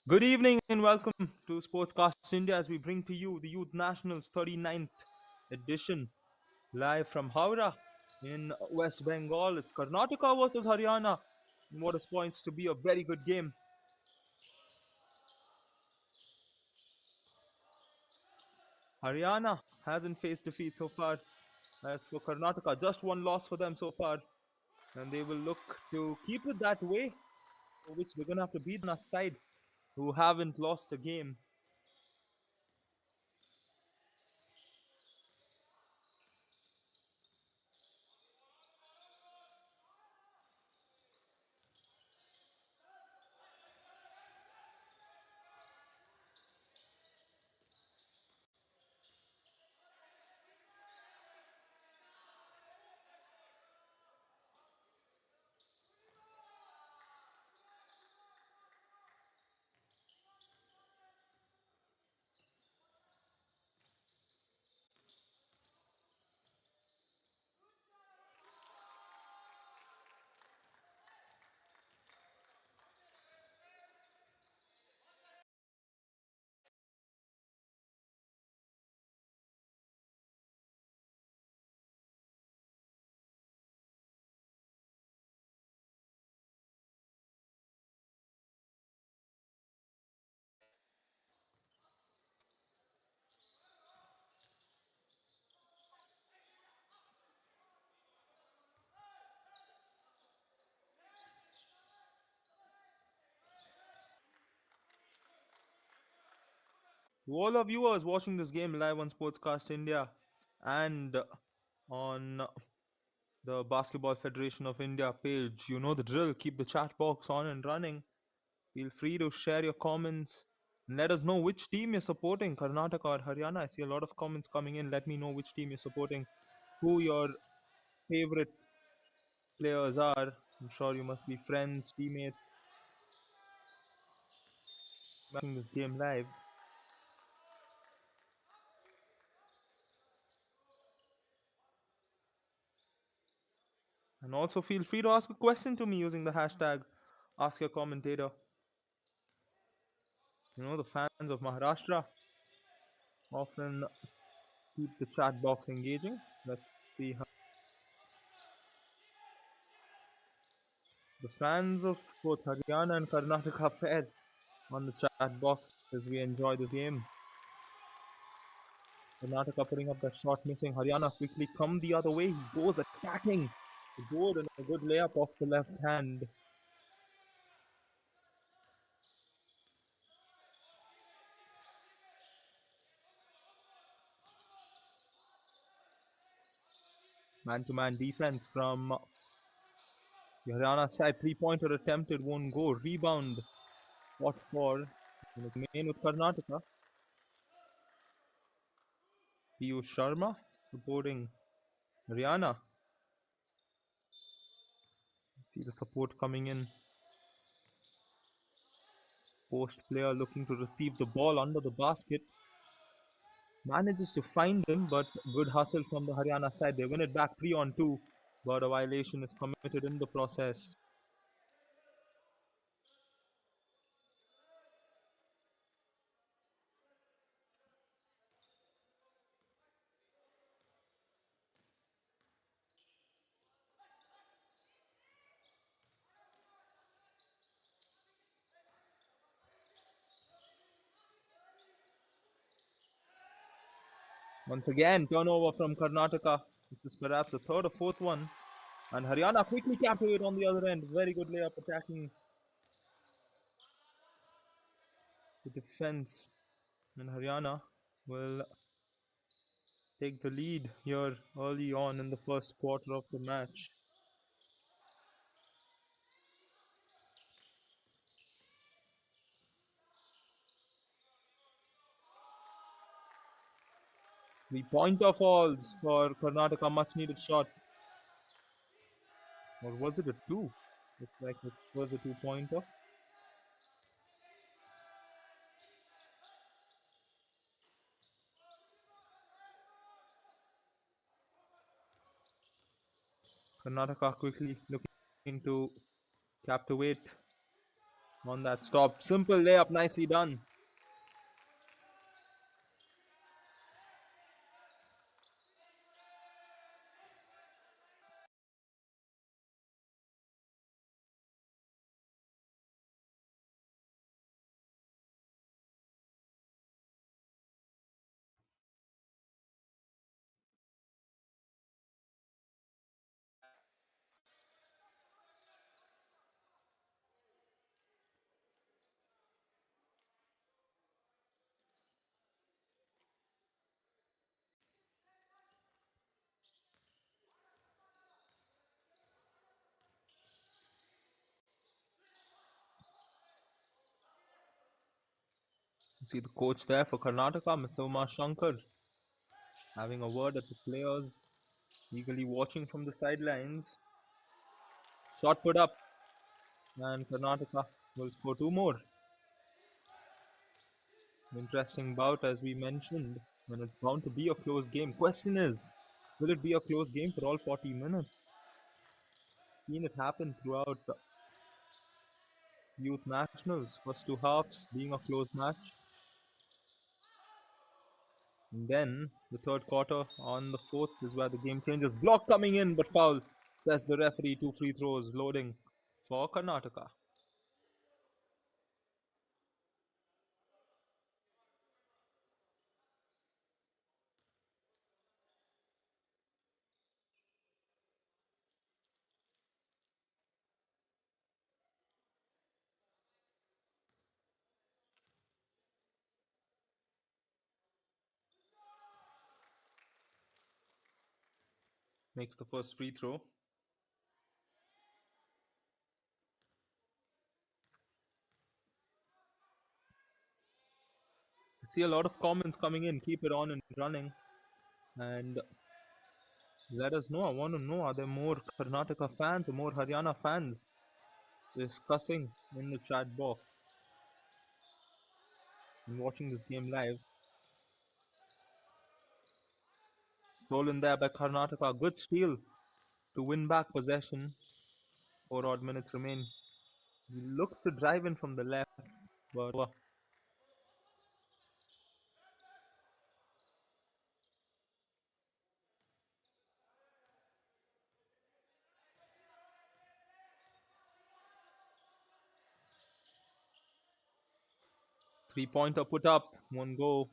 Good evening and welcome to Sportscast India as we bring to you the Youth Nationals 39th edition live from Howrah in West Bengal. It's Karnataka versus Haryana. What is points to be a very good game. Haryana hasn't faced defeat so far. As for Karnataka, just one loss for them so far. And they will look to keep it that way, for which they're going to have to beat us side who haven't lost a game. To all our viewers watching this game live on Sportscast India and on the Basketball Federation of India page, you know the drill. Keep the chat box on and running. Feel free to share your comments and let us know which team you're supporting, Karnataka or Haryana. I see a lot of comments coming in. Let me know which team you're supporting, who your favorite players are. I'm sure you must be friends, teammates, watching this game live. And also feel free to ask a question to me using the hashtag Ask Your Commentator. You know, the fans of Maharashtra often keep the chat box engaging. Let's see how the fans of both Haryana and Karnataka fare on the chat box as we enjoy the game. Karnataka putting up that shot, missing. Haryana quickly come the other way. He goes attacking the board and a good layup off the left hand. Man-to-man defense from the Haryana side. Three-pointer attempted, won't go. Rebound fought for. And it's main with Karnataka. Piyush Sharma supporting Haryana. See the support coming in. Post player looking to receive the ball under the basket. Manages to find him, but good hustle from the Haryana side. They win it back 3-on-2, but a violation is committed in the process. Once again, turnover from Karnataka. This is perhaps the third or fourth one. And Haryana quickly captured on the other end. Very good layup attacking the defense. And Haryana will take the lead here early on in the first quarter of the match. The pointer falls for Karnataka, much needed shot. Or was it a two? Looks like it was a two-pointer. Karnataka quickly looking to captivate on that stop. Simple layup, nicely done. See the coach there for Karnataka, Mr. Umar Shankar, having a word at the players, eagerly watching from the sidelines. Shot put up, and Karnataka will score two more. Interesting bout, as we mentioned, and it's bound to be a close game. Question is, will it be a close game for all 40 minutes? Seen it happen throughout youth nationals. First two halves being a close match. And then the third quarter on the fourth is where the game changes. Block coming in, but foul, says the referee. Two free throws loading for Karnataka. Makes the first free throw. I see a lot of comments coming in. Keep it on and running. And let us know. I want to know, are there more Karnataka fans or more Haryana fans discussing in the chat box and watching this game live? Stolen there by Karnataka. Good steal to win back possession. 4 odd minutes remain. He looks to drive in from the left, but 3-pointer put up, won't go.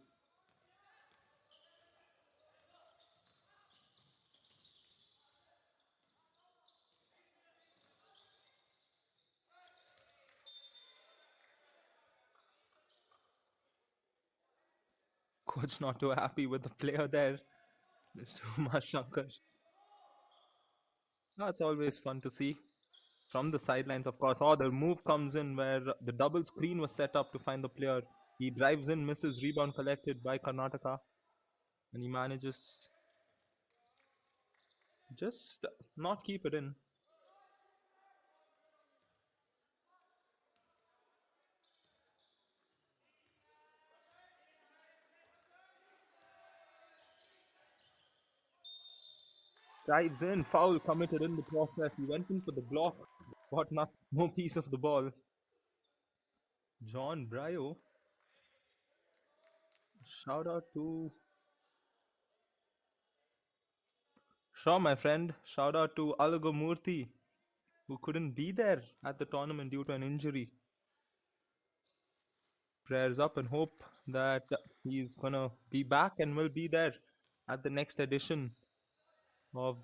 Coach not too happy with the player there, Mr. Umar Shankar. That's always fun to see. From the sidelines, of course. Oh, the move comes in where the double screen was set up to find the player. He drives in, misses, rebound collected by Karnataka, and he manages just not keep it in. Drives in, foul committed in the process. He went in for the block, got no piece of the ball. John Bryo, shout out to Shaw, my friend. Shout out to Alagomurthy, who couldn't be there at the tournament due to an injury. Prayers up and hope that he's gonna be back and will be there at the next edition of,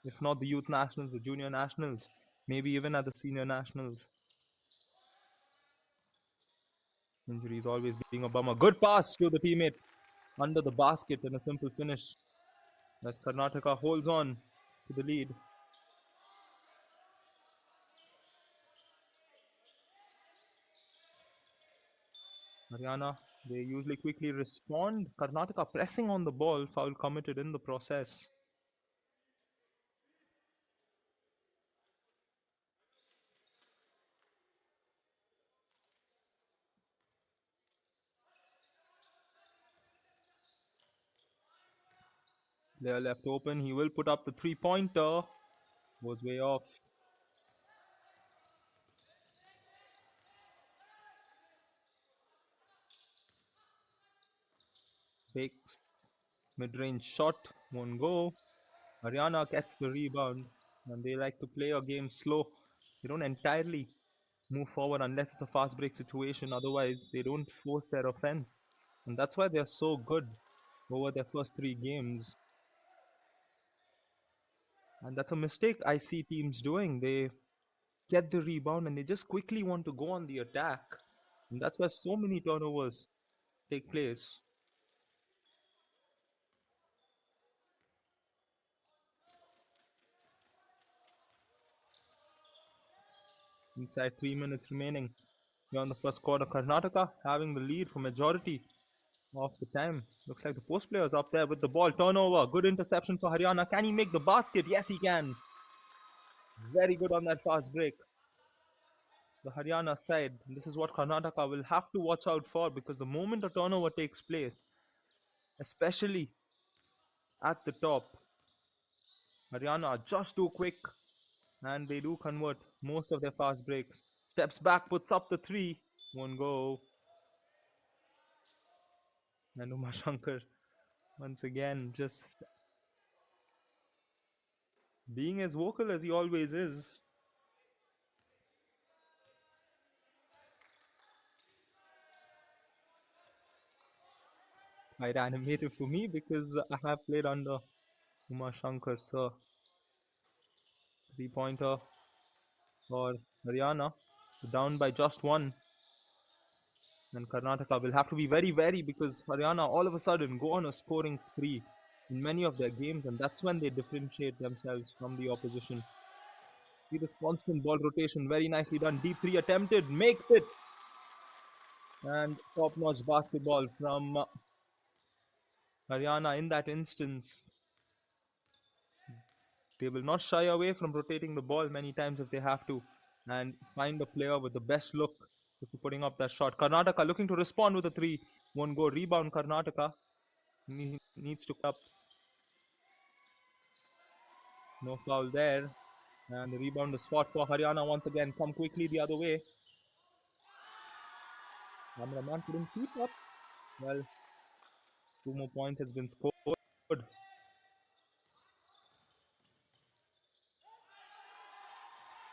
if not the youth nationals, the junior nationals, maybe even at the senior nationals. Injuries always being a bummer. Good pass to the teammate under the basket and a simple finish as Karnataka holds on to the lead. Haryana, they usually quickly respond. Karnataka pressing on the ball, foul committed in the process. Player left open, he will put up the 3-pointer. Was way off. Fakes mid-range shot, won't go. Haryana gets the rebound, and they like to play a game slow. They don't entirely move forward unless it's a fast break situation. Otherwise, they don't force their offense, and that's why they're so good over their first three games. And that's a mistake I see teams doing. They get the rebound and they just quickly want to go on the attack, and that's where so many turnovers take place. Inside 3 minutes remaining here on the first quarter, Karnataka having the lead for majority of the time. Looks like the post player's up there with the ball. Turnover. Good interception for Haryana. Can he make the basket? Yes, he can. Very good on that fast break. The Haryana side. This is what Karnataka will have to watch out for because the moment a turnover takes place, especially at the top, Haryana are just too quick and they do convert most of their fast breaks. Steps back, puts up the three. Won't go. And Umar Shankar once again just being as vocal as he always is. Quite animated for me because I have played under Umar Shankar, so 3 pointer for Haryana, down by just one. And Karnataka will have to be very wary because Haryana all of a sudden go on a scoring spree in many of their games, and that's when they differentiate themselves from the opposition. See this constant ball rotation, very nicely done. Deep three attempted, makes it, and top-notch basketball from Haryana in that instance. They will not shy away from rotating the ball many times if they have to and find a player with the best look to putting up that shot. Karnataka looking to respond with a three. Won't go. Rebound Karnataka. Needs to up. No foul there. And the rebound is fought for Haryana once again. Come quickly the other way. Cameraman couldn't keep up. Well, two more points has been scored.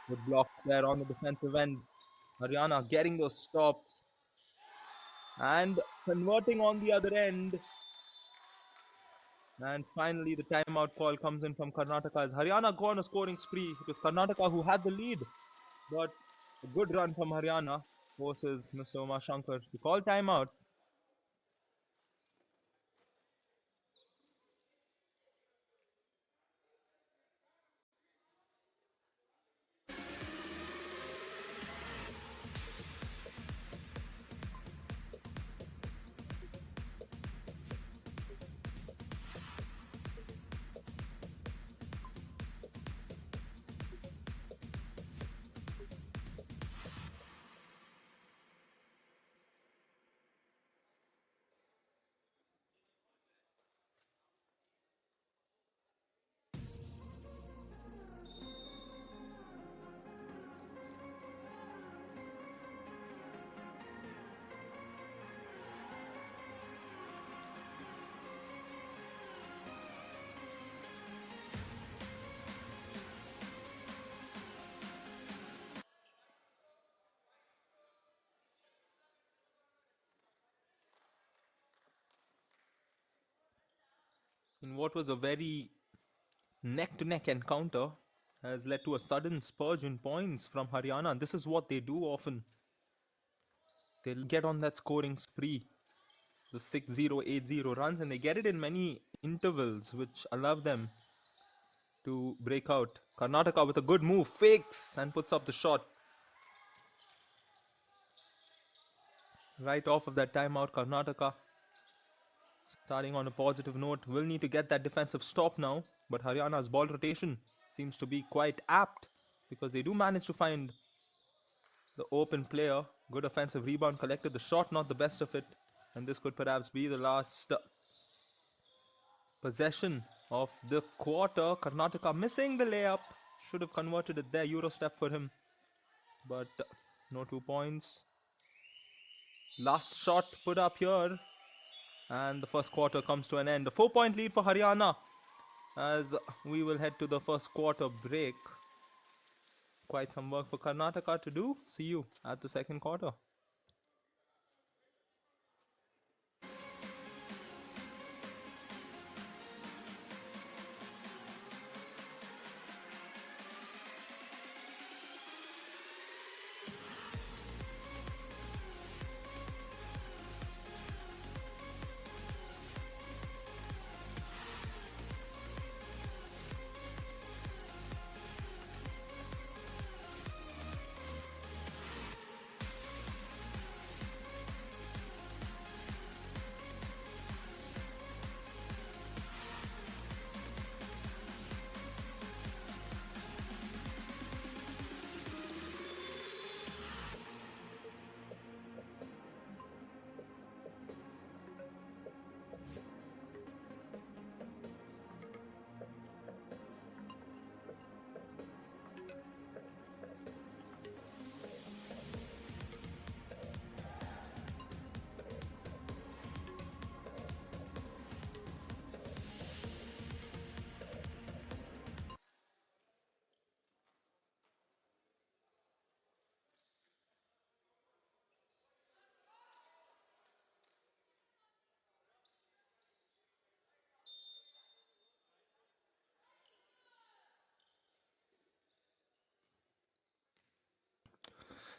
Good block there on the defensive end. Haryana getting those stops and converting on the other end. And finally, the timeout call comes in from Karnataka as Haryana go on a scoring spree. It was Karnataka who had the lead, but a good run from Haryana forces Mr. Umar Shankar to call timeout. In what was a very neck to neck encounter, has led to a sudden spurge in points from Haryana. And this is what they do often. They'll get on that scoring spree, the 6-0, 8-0 runs, and they get it in many intervals, which allow them to break out. Karnataka with a good move, fakes and puts up the shot. Right off of that timeout, Karnataka starting on a positive note, will need to get that defensive stop now. But Haryana's ball rotation seems to be quite apt because they do manage to find the open player. Good offensive rebound collected. The shot not the best of it. And this could perhaps be the last possession of the quarter. Karnataka missing the layup. Should have converted it there. Euro step for him. But no 2 points. Last shot put up here. And the first quarter comes to an end. A 4 point lead for Haryana as we will head to the first quarter break. Quite some work for Karnataka to do. See you at the second quarter.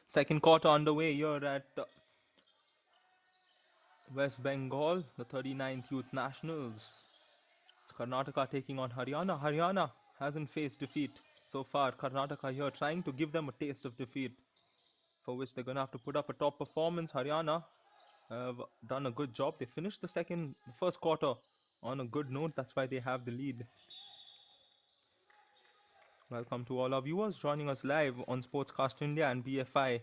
Second quarter underway here at West Bengal, the 39th Youth Nationals. It's Karnataka taking on Haryana. Haryana hasn't faced defeat so far. Karnataka here trying to give them a taste of defeat, for which they're going to have to put up a top performance. Haryana have done a good job. They finished the first quarter on a good note. That's why they have the lead. Welcome to all our viewers joining us live on Sportscast India and BFI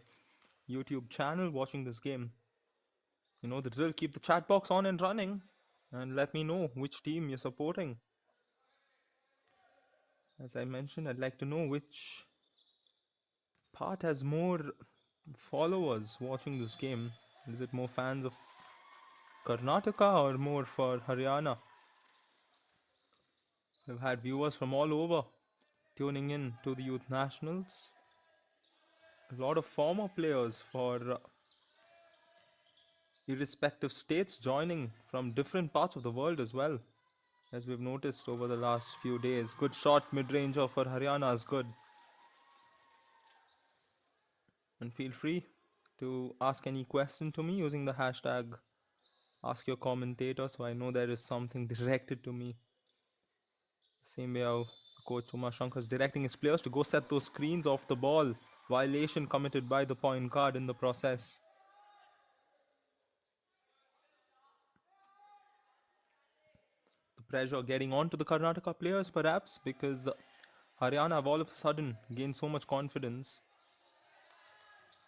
YouTube channel watching this game. You know the drill, keep the chat box on and running and let me know which team you're supporting. As I mentioned, I'd like to know which part has more followers watching this game. Is it more fans of Karnataka or more for Haryana? We've had viewers from all over tuning in to the Youth Nationals. A lot of former players for irrespective states joining from different parts of the world as well, as we've noticed over the last few days. Good shot, mid-ranger for Haryana is good. And feel free to ask any question to me using the hashtag ask your commentator, so I know there is something directed to me. Same way how coach Umar Shankar is directing his players to go set those screens off the ball. Violation committed by the point guard in the process. The pressure getting on to the Karnataka players perhaps, because Haryana have all of a sudden gained so much confidence.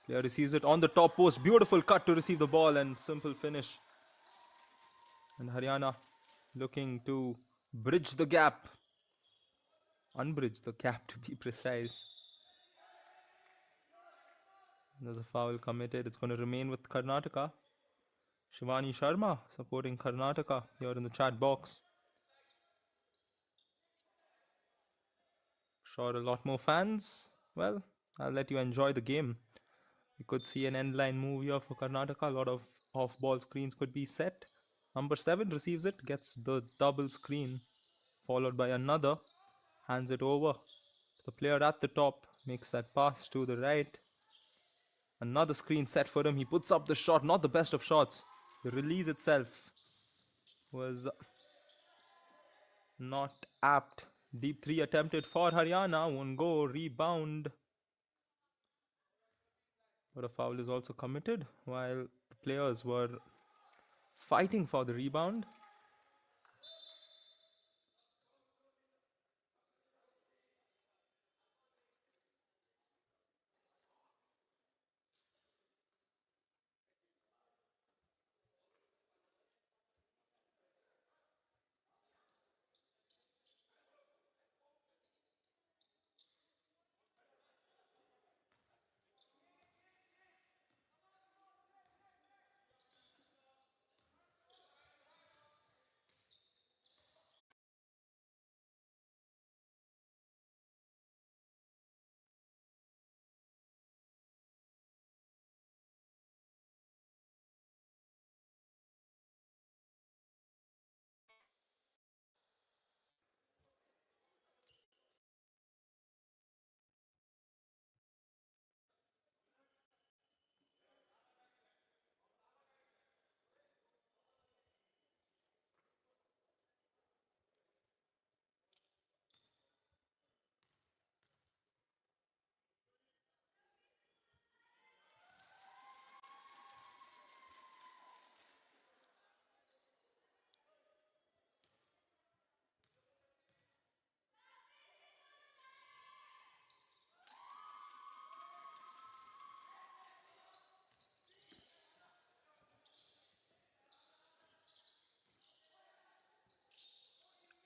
Player receives it on the top post. Beautiful cut to receive the ball and simple finish. And Haryana looking to bridge the gap. Unbridge the gap to be precise. There's a foul committed. It's going to remain with Karnataka. Shivani Sharma supporting Karnataka here in the chat box. Sure, a lot more fans. Well, I'll let you enjoy the game. You could see an end line move here for Karnataka. A lot of off ball screens could be set. Number 7 receives it, gets the double screen, followed by another, hands it over. The player at the top makes that pass to the right. Another screen set for him. He puts up the shot, not the best of shots. The release itself was not apt. Deep 3 attempted for Haryana, won't go, rebound. But a foul is also committed while the players were fighting for the rebound.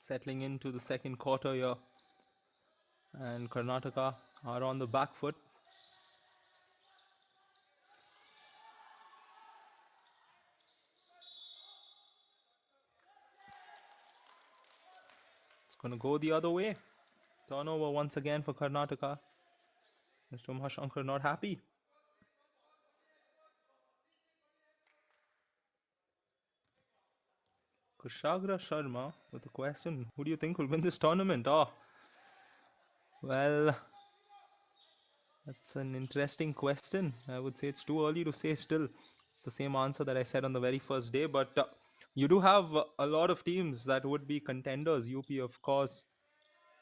settling into the second quarter here, and Karnataka are on the back foot. It's going to go the other way. Turnover once again for Karnataka. Mr. Mahashankar not happy. Kushagra Sharma with a question. Who do you think will win this tournament? Oh, well, that's an interesting question. I would say it's too early to say still. It's the same answer that I said on the very first day, but you do have a lot of teams that would be contenders. UP, of course.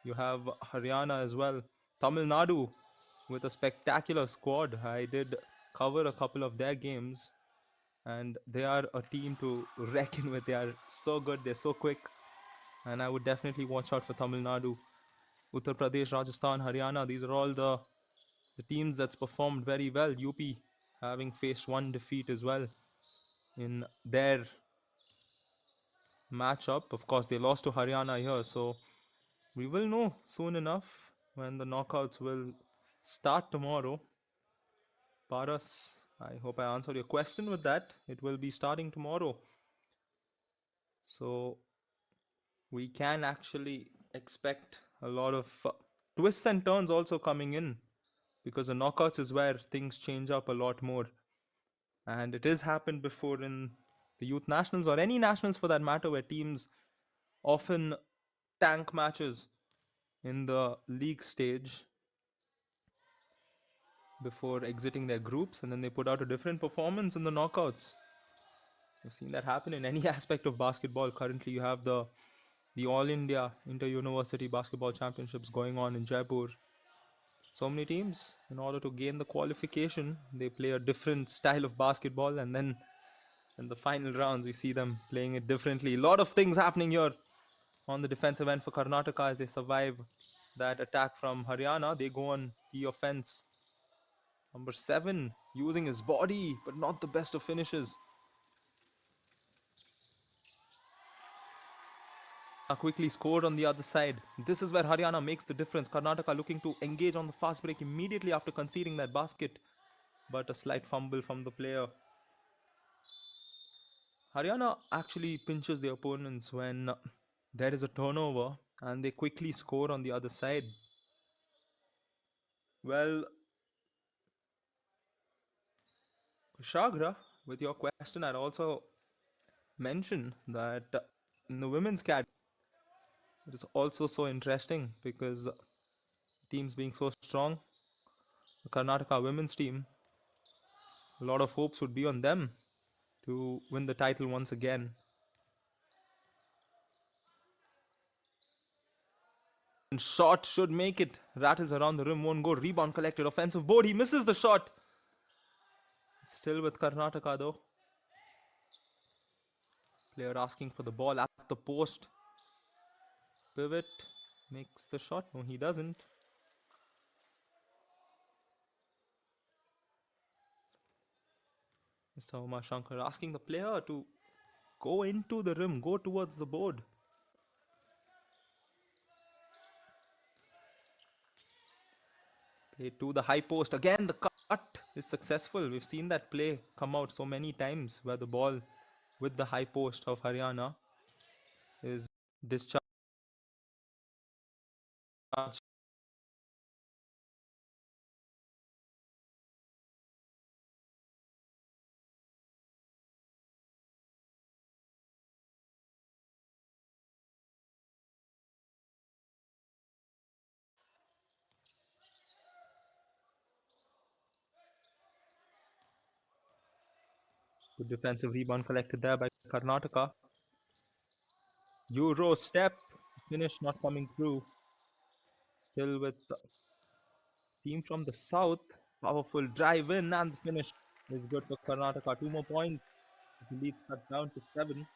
You have Haryana as well. Tamil Nadu with a spectacular squad. I did cover a couple of their games, and they are a team to reckon with. They are so good, they're so quick, and I would definitely watch out for Tamil Nadu. Uttar Pradesh, Rajasthan, Haryana, these are all the teams that's performed very well. UP having faced one defeat as well in their matchup. Of course, they lost to Haryana here, so we will know soon enough when the knockouts will start tomorrow. Paras, I hope I answered your question with that. It will be starting tomorrow. So we can actually expect a lot of twists and turns also coming in, because the knockouts is where things change up a lot more. And it has happened before in the youth nationals or any nationals for that matter, where teams often tank matches in the league stage before exiting their groups, and then they put out a different performance in the knockouts. We've seen that happen in any aspect of basketball. Currently, you have the All India Inter-University Basketball Championships going on in Jaipur. So many teams, in order to gain the qualification, they play a different style of basketball, and then in the final rounds, we see them playing it differently. A lot of things happening here on the defensive end for Karnataka as they survive that attack from Haryana. They go on the offense. Number 7 using his body, but not the best of finishes. Quickly scored on the other side. This is where Haryana makes the difference. Karnataka looking to engage on the fast break immediately after conceding that basket, but a slight fumble from the player. Haryana actually pinches the opponents when there is a turnover and they quickly score on the other side. Well, Kushagra, with your question, I'd also mention that in the women's category, it is also so interesting because teams being so strong, the Karnataka women's team, a lot of hopes would be on them to win the title once again. And shot should make it. Rattles around the rim, won't go. Rebound collected. Offensive board. He misses the shot. It's still with Karnataka though. Player asking for the ball at the post. Pivot. Makes the shot. No, he doesn't. Mr. Umar Shankar asking the player to go into the rim, go towards the board. Play to the high post. Again, the cut is successful. We've seen that play come out so many times where the ball with the high post of Haryana is discharged. Good defensive rebound collected there by Karnataka. Euro step. Finish not coming through. Still with the team from the south. Powerful drive in, and the finish is good for Karnataka. 2 more points. The lead's cut down to 7.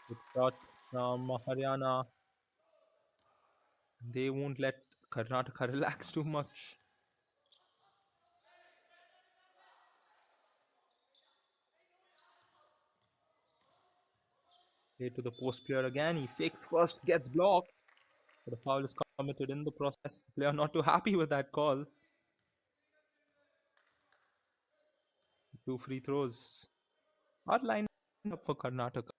Good shot from Haryana. They won't let Karnataka relax too much. Play to the post player again. He fakes first, gets blocked, but a foul is committed in the process. The player not too happy with that call. Two free throws are lined up for Karnataka.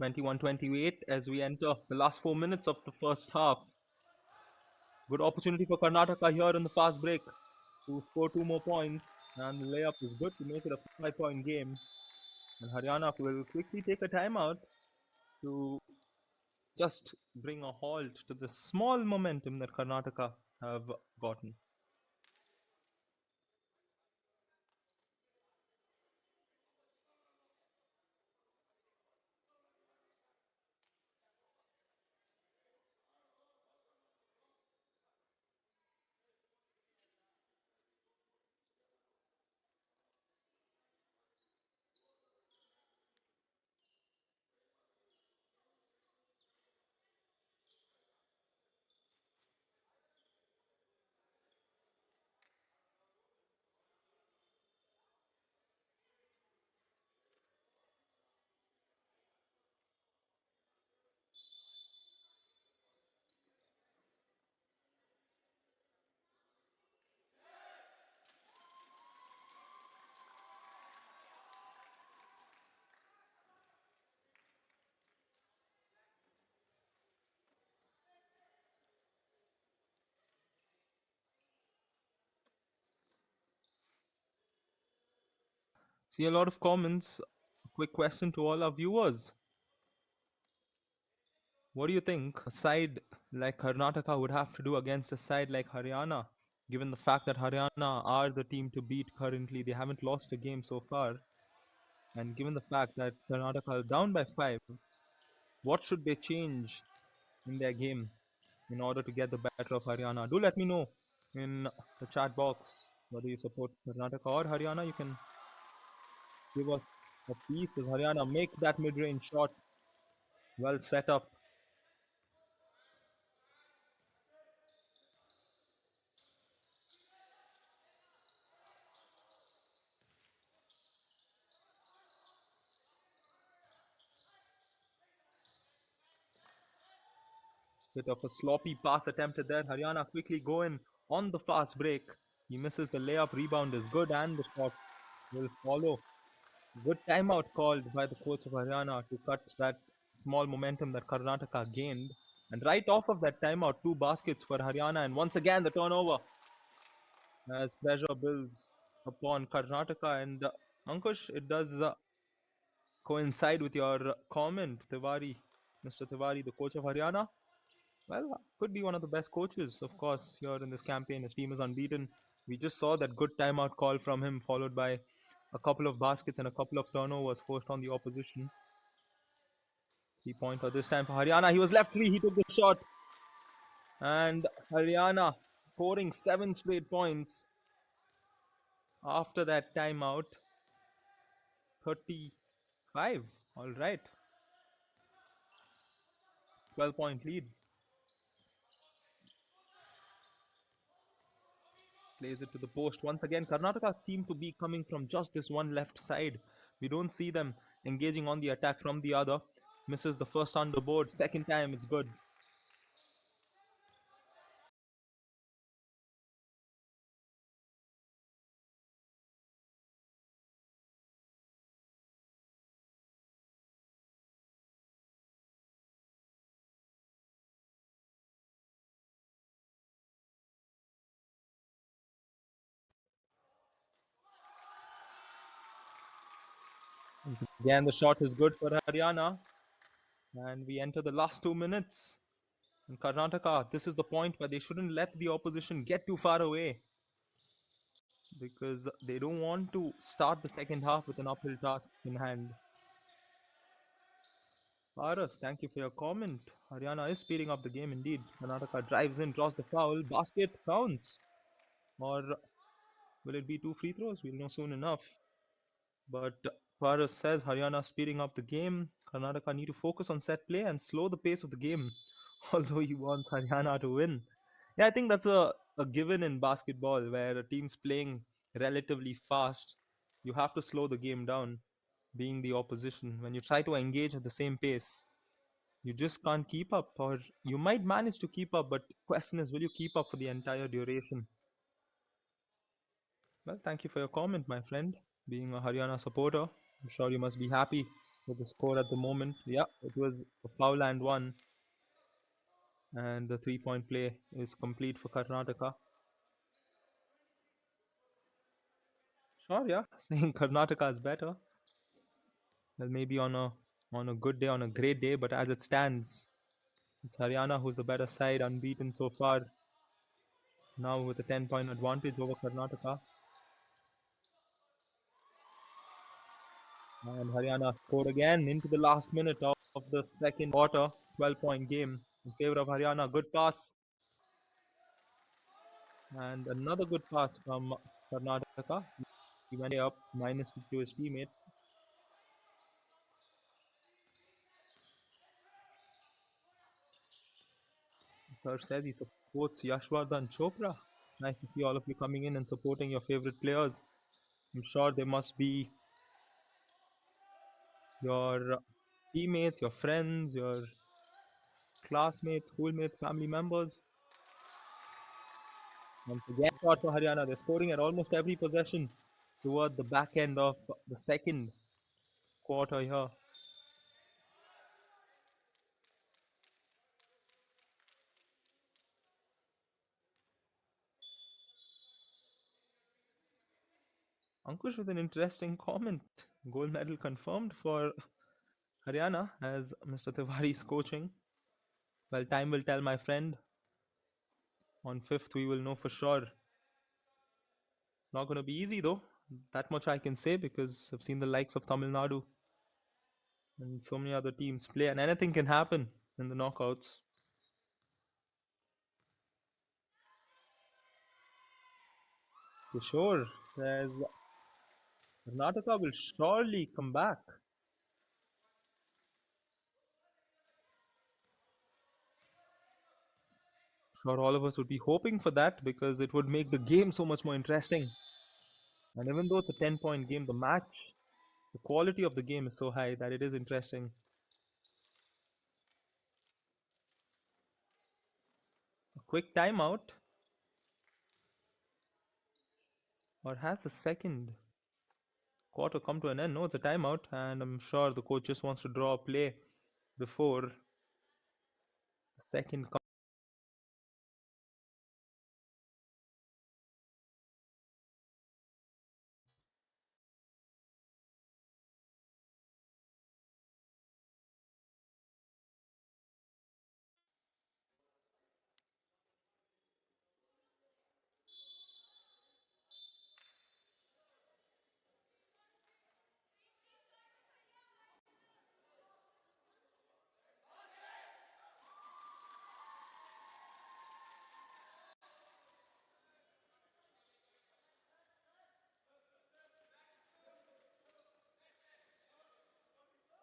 21-28 as we enter the last 4 minutes of the first half. Good opportunity for Karnataka here in the fast break to score two more points, and the layup is good to make it a 5-point game. And Haryana will quickly take a timeout to just bring a halt to the small momentum that Karnataka have gotten. See a lot of comments. A quick question to all our viewers. What do you think a side like Karnataka would have to do against a side like Haryana? Given the fact that Haryana are the team to beat currently, they haven't lost a game so far. And given the fact that Karnataka are down by 5, what should they change in their game in order to get the better of Haryana? Do let me know in the chat box whether you support Karnataka or Haryana. You can give us a piece as Haryana make that mid-range shot well set up. Bit of a sloppy pass attempted there. Haryana quickly going on the fast break. He misses the layup. Rebound is good, and the shot will follow. Good timeout called by the coach of Haryana to cut that small momentum that Karnataka gained. And right off of that timeout, two baskets for Haryana, and once again the turnover as pressure builds upon Karnataka. And Ankush, it does coincide with your comment, Tiwari, Mr. Tiwari, the coach of Haryana. Well, could be one of the best coaches, of course, here in this campaign. His team is unbeaten. We just saw that good timeout call from him, followed by a couple of baskets and a couple of turnovers forced on the opposition. 3-pointer this time for Haryana. He was left free. He took the shot. And Haryana scoring 7 straight points after that timeout. 35. All right. 12-point lead. Plays it to the post. Once again, Karnataka seem to be coming from just this one left side. We don't see them engaging on the attack from the other. Misses the first on the board. Second time, it's good. Again, the shot is good for Haryana, and we enter the last 2 minutes. In Karnataka, this is the point where they shouldn't let the opposition get too far away because they don't want to start the second half with an uphill task in hand. Paras, thank you for your comment. Haryana is speeding up the game indeed. Karnataka drives in, draws the foul, basket counts. Or will it be two free throws? We'll know soon enough. But Paras says Haryana speeding up the game. Karnataka need to focus on set play and slow the pace of the game, although he wants Haryana to win. Yeah, I think that's a given in basketball where a team's playing relatively fast. You have to slow the game down, being the opposition. When you try to engage at the same pace, you just can't keep up, or you might manage to keep up, but question is, will you keep up for the entire duration? Well, thank you for your comment, my friend. Being a Haryana supporter, I'm sure you must be happy with the score at the moment. Yeah, it was a foul and one, and the 3 point play is complete for Karnataka. Sure, yeah, saying Karnataka is better. Well, maybe on a good day, on a great day, but as it stands, it's Haryana who's the better side, unbeaten so far. Now with a 10 point advantage over Karnataka, and Haryana scored again into the last minute of the second quarter. 12 point game in favor of Haryana. Good pass and another good pass from Karnataka. He went up minus to his teammate. Sir says he supports Yashwardhan Chopra. Nice to see all of you coming in and supporting your favorite players. I'm sure they must be your teammates, your friends, your classmates, schoolmates, family members. Once again, shot for Haryana. They're scoring at almost every possession toward the back end of the second quarter here. Ankush with an interesting comment. Gold medal confirmed for Haryana as Mr. Tiwari is coaching. Well, time will tell, my friend. On 5th, we will know for sure. It's not going to be easy, though. That much I can say because I've seen the likes of Tamil Nadu and so many other teams play, and anything can happen in the knockouts. Kishore says Karnataka will surely come back. Sure, all of us would be hoping for that because it would make the game so much more interesting. And even though it's a 10 point game, the quality of the game is so high that it is interesting. A quick timeout, or has the second quarter come to an end? No, it's a timeout, and I'm sure the coach just wants to draw a play before the second.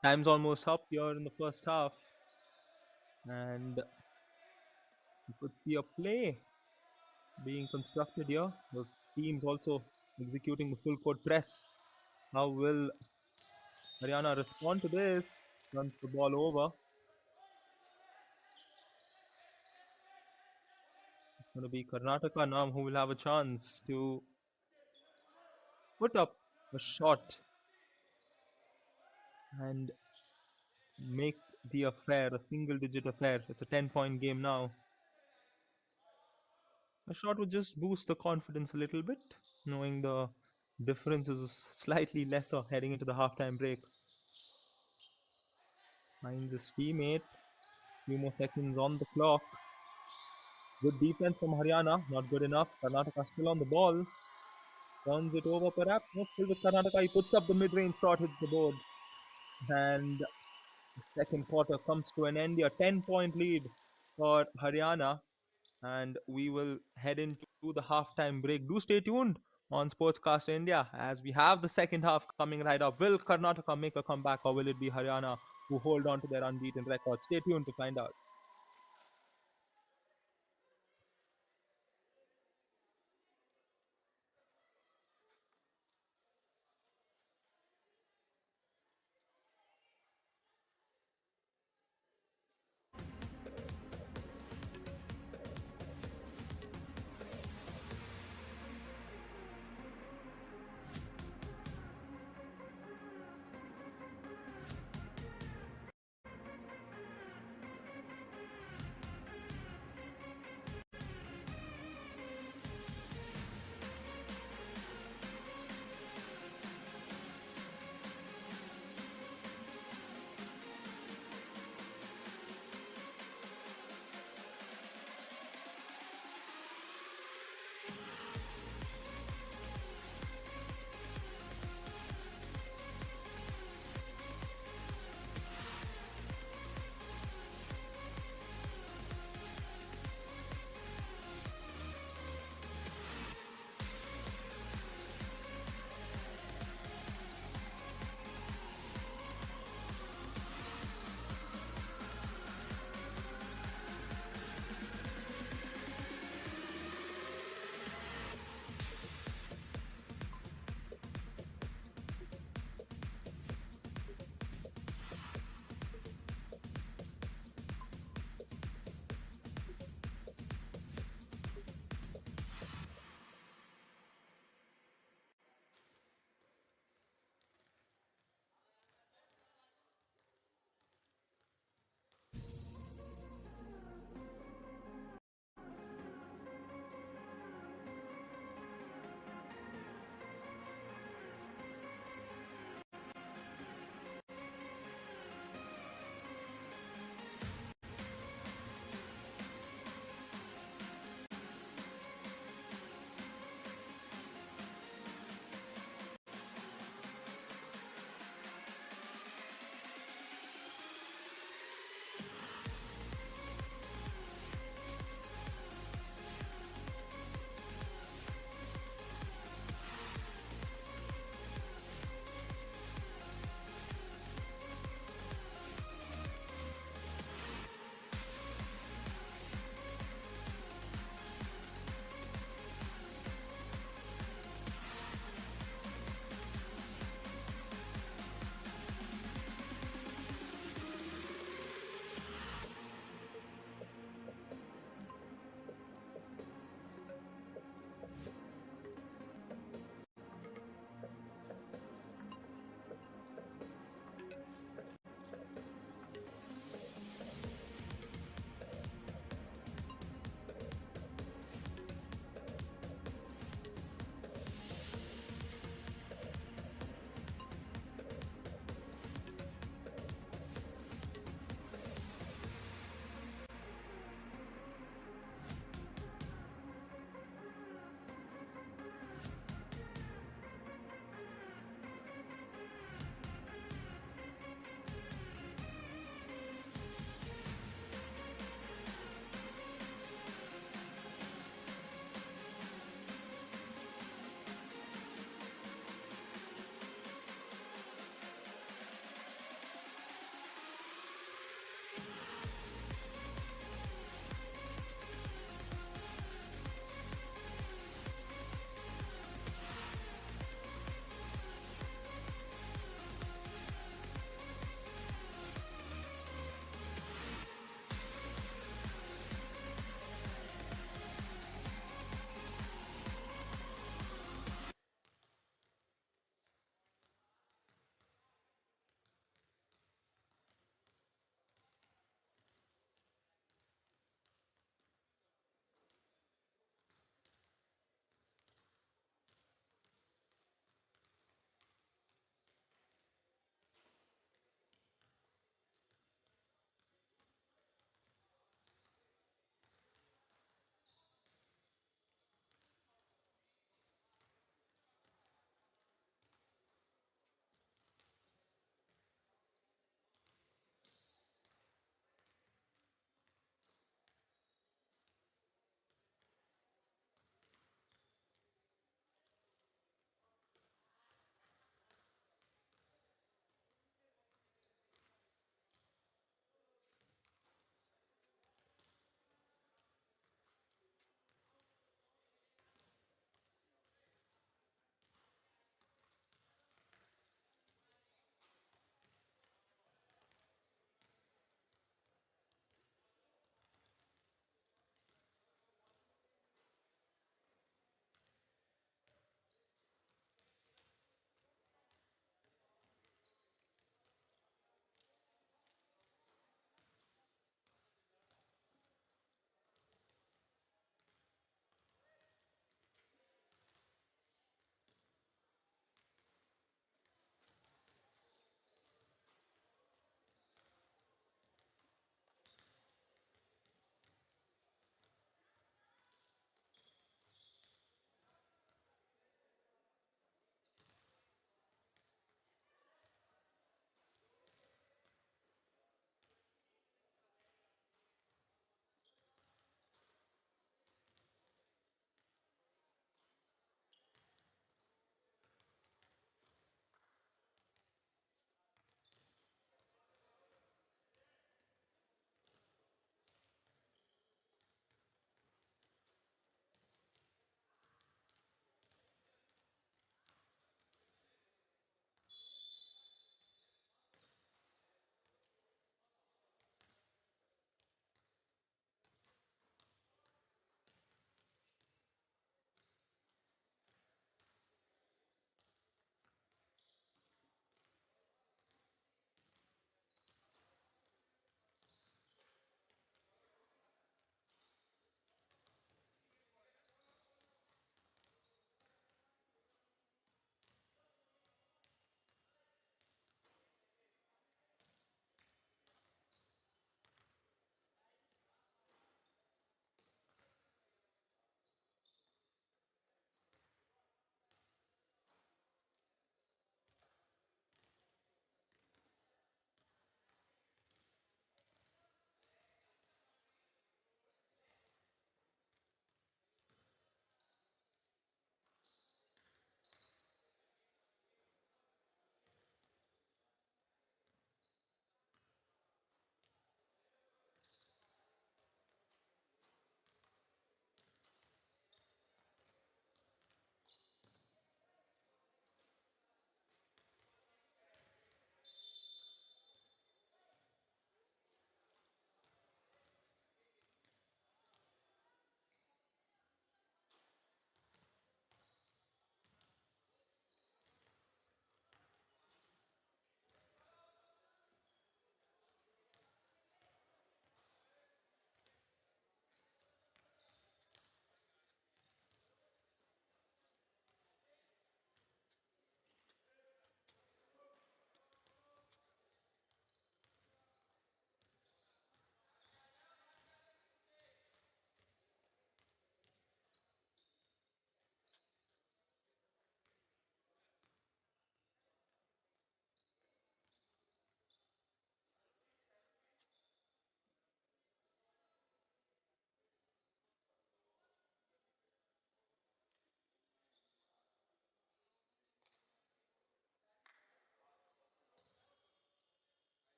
Time's almost up here in the first half, and you could see a play being constructed here. The teams also executing the full court press. How will Haryana respond to this? Runs the ball over. It's going to be Karnataka now who will have a chance to put up a shot and make the affair a single digit affair. It's a 10 point game now. A shot would just boost the confidence a little bit, knowing the difference is slightly lesser heading into the halftime break. finds his teammate. Few more seconds on the clock. Good defense from Haryana, not good enough. Karnataka still on the ball. Turns it over perhaps. No, still with Karnataka. He puts up the mid-range shot, hits the board. And the second quarter comes to an end here. 10-point lead for Haryana. And we will head into the halftime break. Do stay tuned on Sportscast India as we have the second half coming right up. Will Karnataka make a comeback or will it be Haryana who hold on to their unbeaten record? Stay tuned to find out.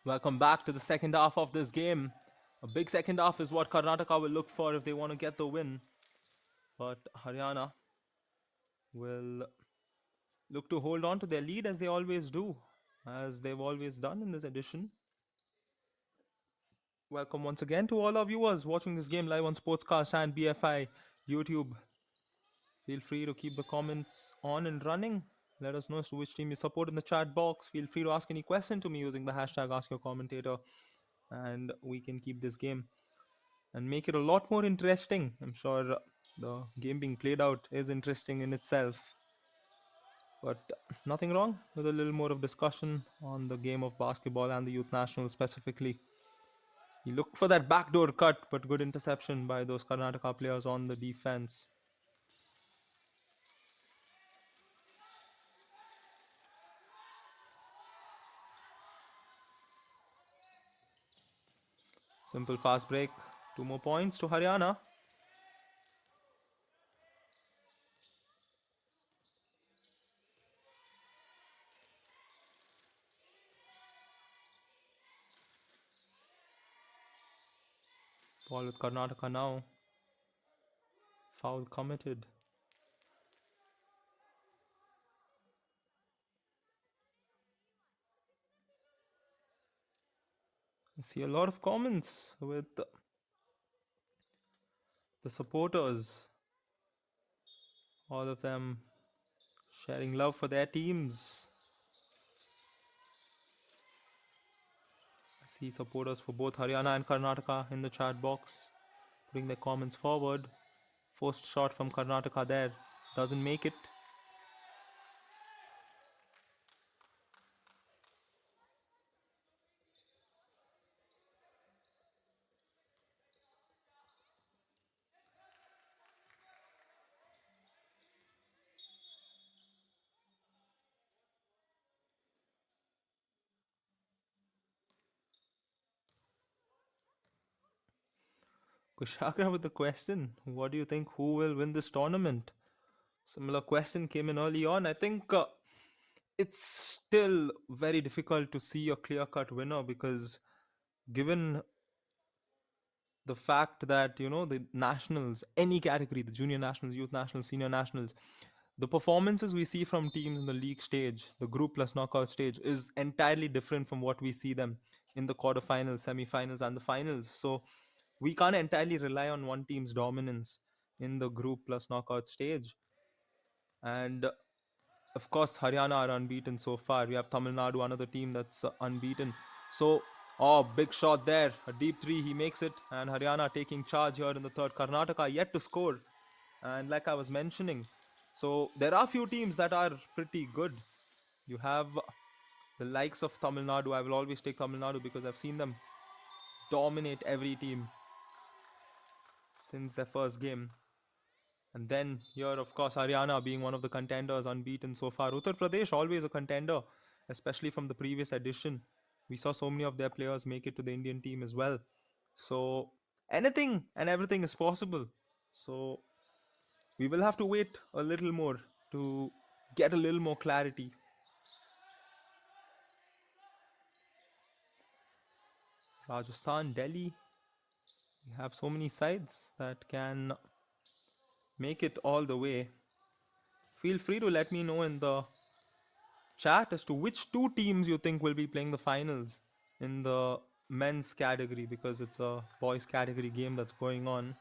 Welcome back to the second half of this game. A big second half is what Karnataka will look for if they want to get the win. But Haryana will look to hold on to their lead as they always do, as they've always done in this edition. Welcome once again to all our viewers watching this game live on Sportscast and BFI YouTube. Feel free to keep the comments on and running. Let us know as to which team you support in the chat box. Feel free to ask any question to me using the hashtag AskYourCommentator, and we can keep this game and make it a lot more interesting. I'm sure the game being played out is interesting in itself, but nothing wrong with a little more of discussion on the game of basketball and the youth national specifically. You look for that backdoor cut, but good interception by those Karnataka players on the defense. Simple fast break. 2 more points to Haryana. Ball with Karnataka now. Foul committed. I see a lot of comments with the supporters, all of them sharing love for their teams. I see supporters for both Haryana and Karnataka in the chat box putting their comments forward. First shot from Karnataka there doesn't make it. Kushagra with the question, what do you think? Who will win this tournament? Similar question came in early on. I think it's still very difficult to see a clear cut winner because given the fact that the nationals, any category, the junior nationals, youth nationals, senior nationals, the performances we see from teams in the league stage, the group plus knockout stage, is entirely different from what we see them in the quarterfinals, semifinals, and the finals. So we can't entirely rely on one team's dominance in the group plus knockout stage. And of course, Haryana are unbeaten so far. We have Tamil Nadu, another team that's unbeaten. So, oh, big shot there. A deep three, he makes it. And Haryana taking charge here in the third. Karnataka yet to score. And like I was mentioning, so there are few teams that are pretty good. You have the likes of Tamil Nadu. I will always take Tamil Nadu because I've seen them dominate every team since their first game. And then here, of course, Haryana being one of the contenders, unbeaten so far. Uttar Pradesh always a contender, especially from the previous edition. We saw so many of their players make it to the Indian team as well. So anything and everything is possible. So we will have to wait a little more to get a little more clarity. Rajasthan, Delhi, we have so many sides that can make it all the way. Feel free to let me know in the chat as to which two teams you think will be playing the finals in the men's category because it's a boys category game that's going on.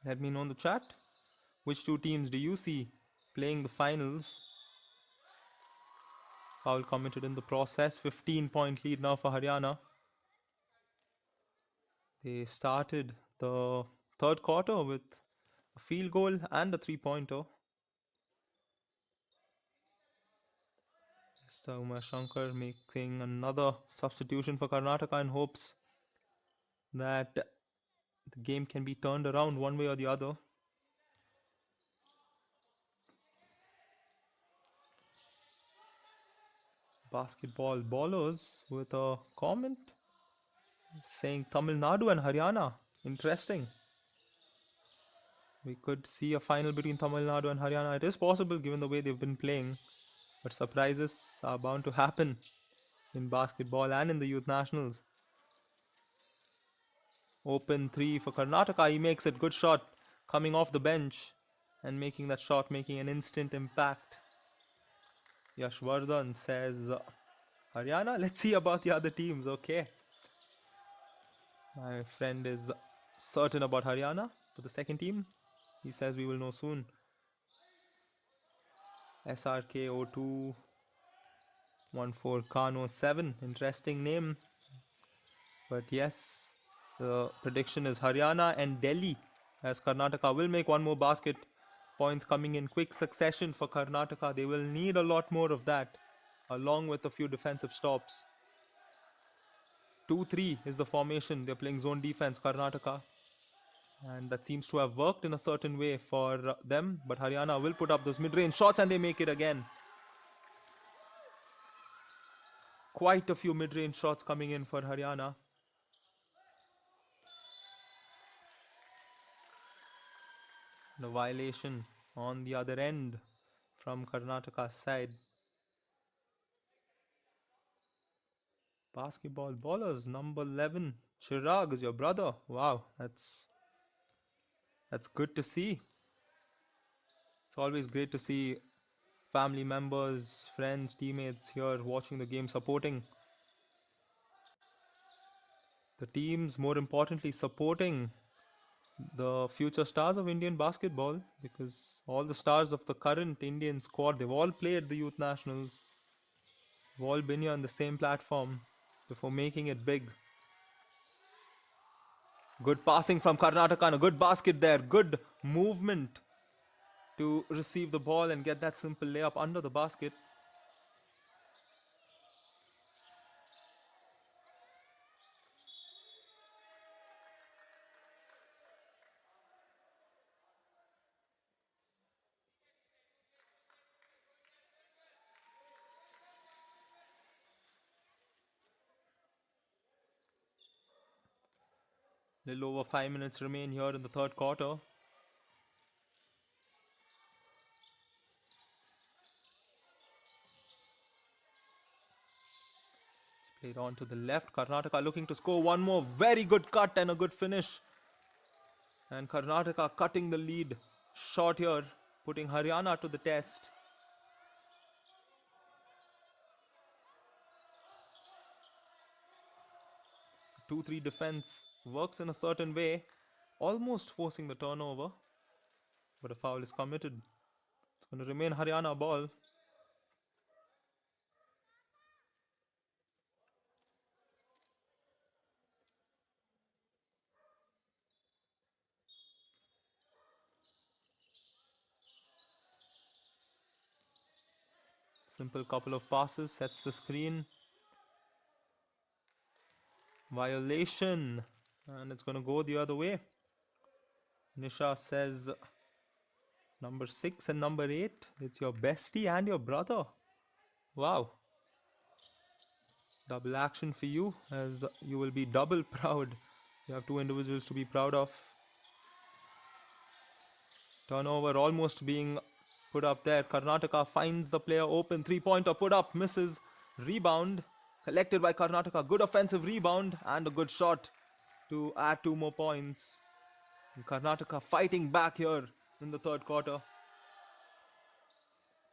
Let me know in the chat which two teams do you see playing the finals. Foul committed in the process. 15-point lead now for Haryana. They started the third quarter with a field goal and a three-pointer. Mr. Umar Shankar making another substitution for Karnataka in hopes that the game can be turned around one way or the other. Basketball ballers with a comment saying Tamil Nadu and Haryana. Interesting. We could see a final between Tamil Nadu and Haryana. It is possible given the way they've been playing. But surprises are bound to happen in basketball and in the youth nationals. Open three for Karnataka. He makes it. Good shot coming off the bench and making that shot, making an instant impact. Yashvardhan says, Haryana, let's see about the other teams. Okay. My friend is certain about Haryana for the second team. He says we will know soon. SRK 0214 Kano 7. Interesting name. But yes, the prediction is Haryana and Delhi, as Karnataka will make one more basket. Points coming in quick succession for Karnataka. They will need a lot more of that, along with a few defensive stops. 2-3 is the formation. They're playing zone defense, Karnataka. And that seems to have worked in a certain way for them. But Haryana will put up those mid-range shots and they make it again. Quite a few mid-range shots coming in for Haryana. The violation on the other end from Karnataka's side. Basketball ballers, number 11. Chirag is your brother. Wow, that's good to see. It's always great to see family members, friends, teammates here watching the game, supporting the teams, more importantly, supporting the future stars of Indian basketball, because all the stars of the current Indian squad, they've all played the youth nationals. They've all been here on the same platform before making it big. Good passing from Karnataka and a good basket there. Good movement to receive the ball and get that simple layup under the basket. Little over 5 minutes remain here in the third quarter. It's played on to the left. Karnataka looking to score one more. Very good cut and a good finish. And Karnataka cutting the lead short here, putting Haryana to the test. 2-3 defense works in a certain way, almost forcing the turnover. But a foul is committed. It's going to remain Haryana ball. Simple couple of passes, sets the screen. Violation. And it's going to go the other way. Nisha says number 6 and number 8. It's your bestie and your brother. Wow. Double action for you, as you will be double proud. You have two individuals to be proud of. Turnover almost being put up there. Karnataka finds the player open. 3-pointer put up, misses. Rebound collected by Karnataka. Good offensive rebound and a good shot to add 2 more points. And Karnataka fighting back here in the third quarter.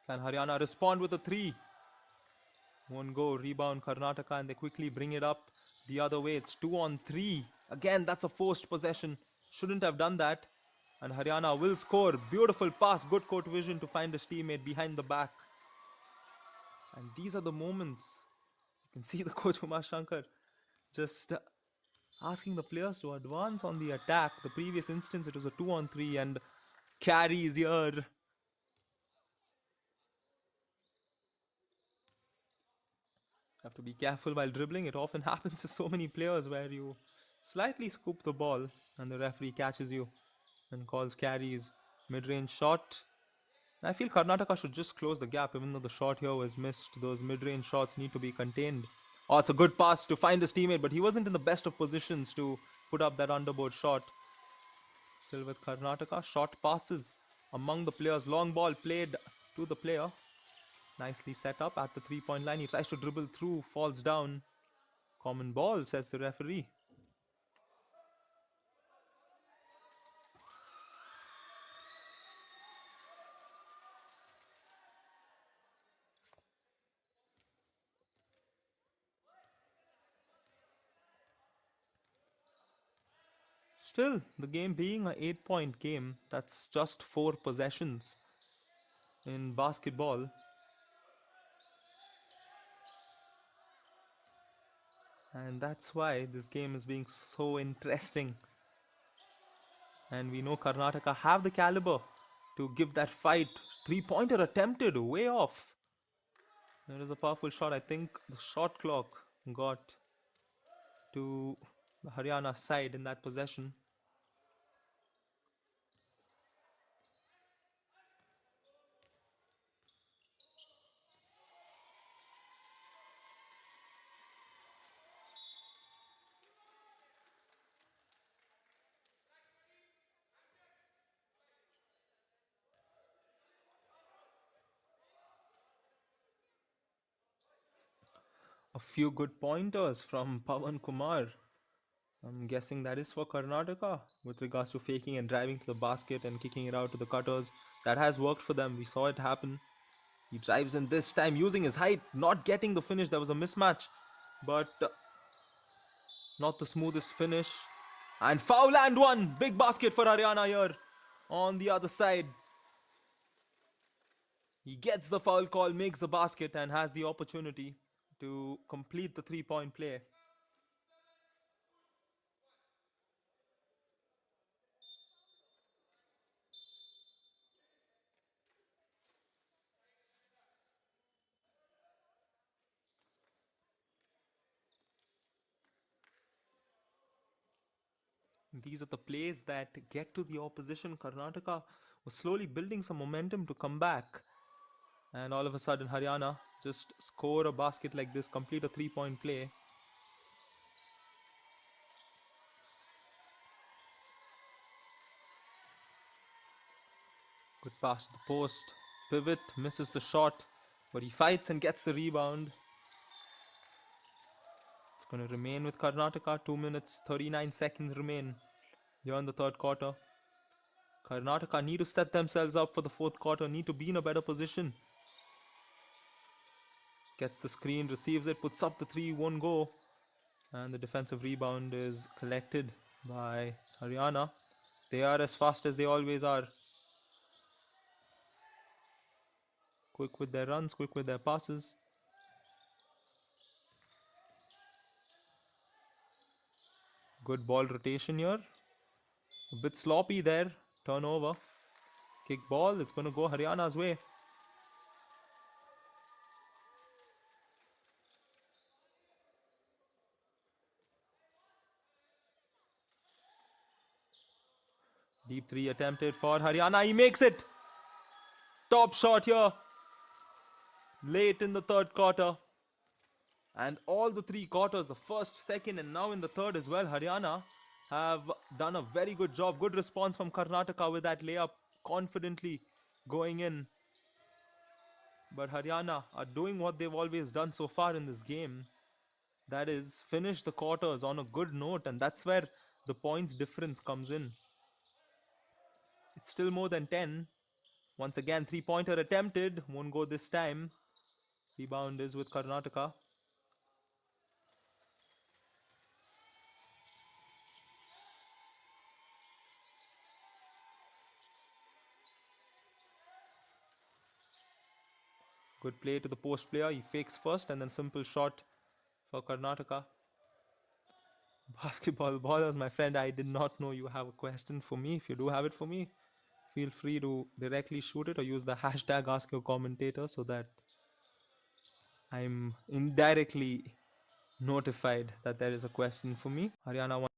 Can Haryana respond with a 3? Won't go. Rebound Karnataka, and they quickly bring it up the other way. It's 2-on-3. Again, that's a forced possession. Shouldn't have done that. And Haryana will score. Beautiful pass. Good court vision to find his teammate behind the back. And these are the moments. You can see the coach Umar Shankar just asking the players to advance on the attack. The previous instance, it was a 2-on-3 and carries here. Have to be careful while dribbling. It often happens to so many players where you slightly scoop the ball and the referee catches you and calls carries. Mid-range shot. I feel Karnataka should just close the gap, even though the shot here was missed. Those mid-range shots need to be contained. Oh, it's a good pass to find his teammate, but he wasn't in the best of positions to put up that underboard shot. Still with Karnataka, short passes among the players. Long ball played to the player. Nicely set up at the 3 point line. He tries to dribble through, falls down. Common ball, says the referee. Still, the game being an 8 point game, that's just 4 possessions in basketball. And that's why this game is being so interesting. And we know Karnataka have the caliber to give that fight. 3 pointer attempted, way off. There is a powerful shot. I think the shot clock got to the Haryana side in that possession. A few good pointers from Pawan Kumar. I'm guessing that is for Karnataka with regards to faking and driving to the basket and kicking it out to the cutters. That has worked for them. We saw it happen. He drives in this time using his height, not getting the finish. There was a mismatch, but not the smoothest finish. And foul and one. Big basket for Haryana here on the other side. He gets the foul call, makes the basket, and has the opportunity to complete the 3 point play. These are the plays that get to the opposition. Karnataka was slowly building some momentum to come back. And all of a sudden, Haryana just score a basket like this, complete a 3 point play. Good pass to the post. Pivot, misses the shot, but he fights and gets the rebound. It's going to remain with Karnataka. 2 minutes, 39 seconds remain here in the third quarter. Karnataka need to set themselves up for the fourth quarter, need to be in a better position. Gets the screen, receives it, puts up the three, won't go. And the defensive rebound is collected by Haryana. They are as fast as they always are. Quick with their runs, quick with their passes. Good ball rotation here. A bit sloppy there. Turnover. Kick ball. It's going to go Haryana's way. Deep three attempted for Haryana. He makes it. Top shot here. Late in the third quarter. And all the 3 quarters, the first, second, and now in the third as well, Haryana have done a very good job. Good response from Karnataka with that layup confidently going in. But Haryana are doing what they've always done so far in this game. That is, finish the quarters on a good note, and that's where the points difference comes in. It's still more than 10. Once again, 3 pointer attempted. Won't go this time. Rebound is with Karnataka. Good play to the post player. He fakes first and then simple shot for Karnataka. Basketball ballers, my friend, I did not know you have a question for me. If you do have it for me, feel free to directly shoot it or use the hashtag ask your commentator so that I'm indirectly notified that there is a question for me. Haryana won.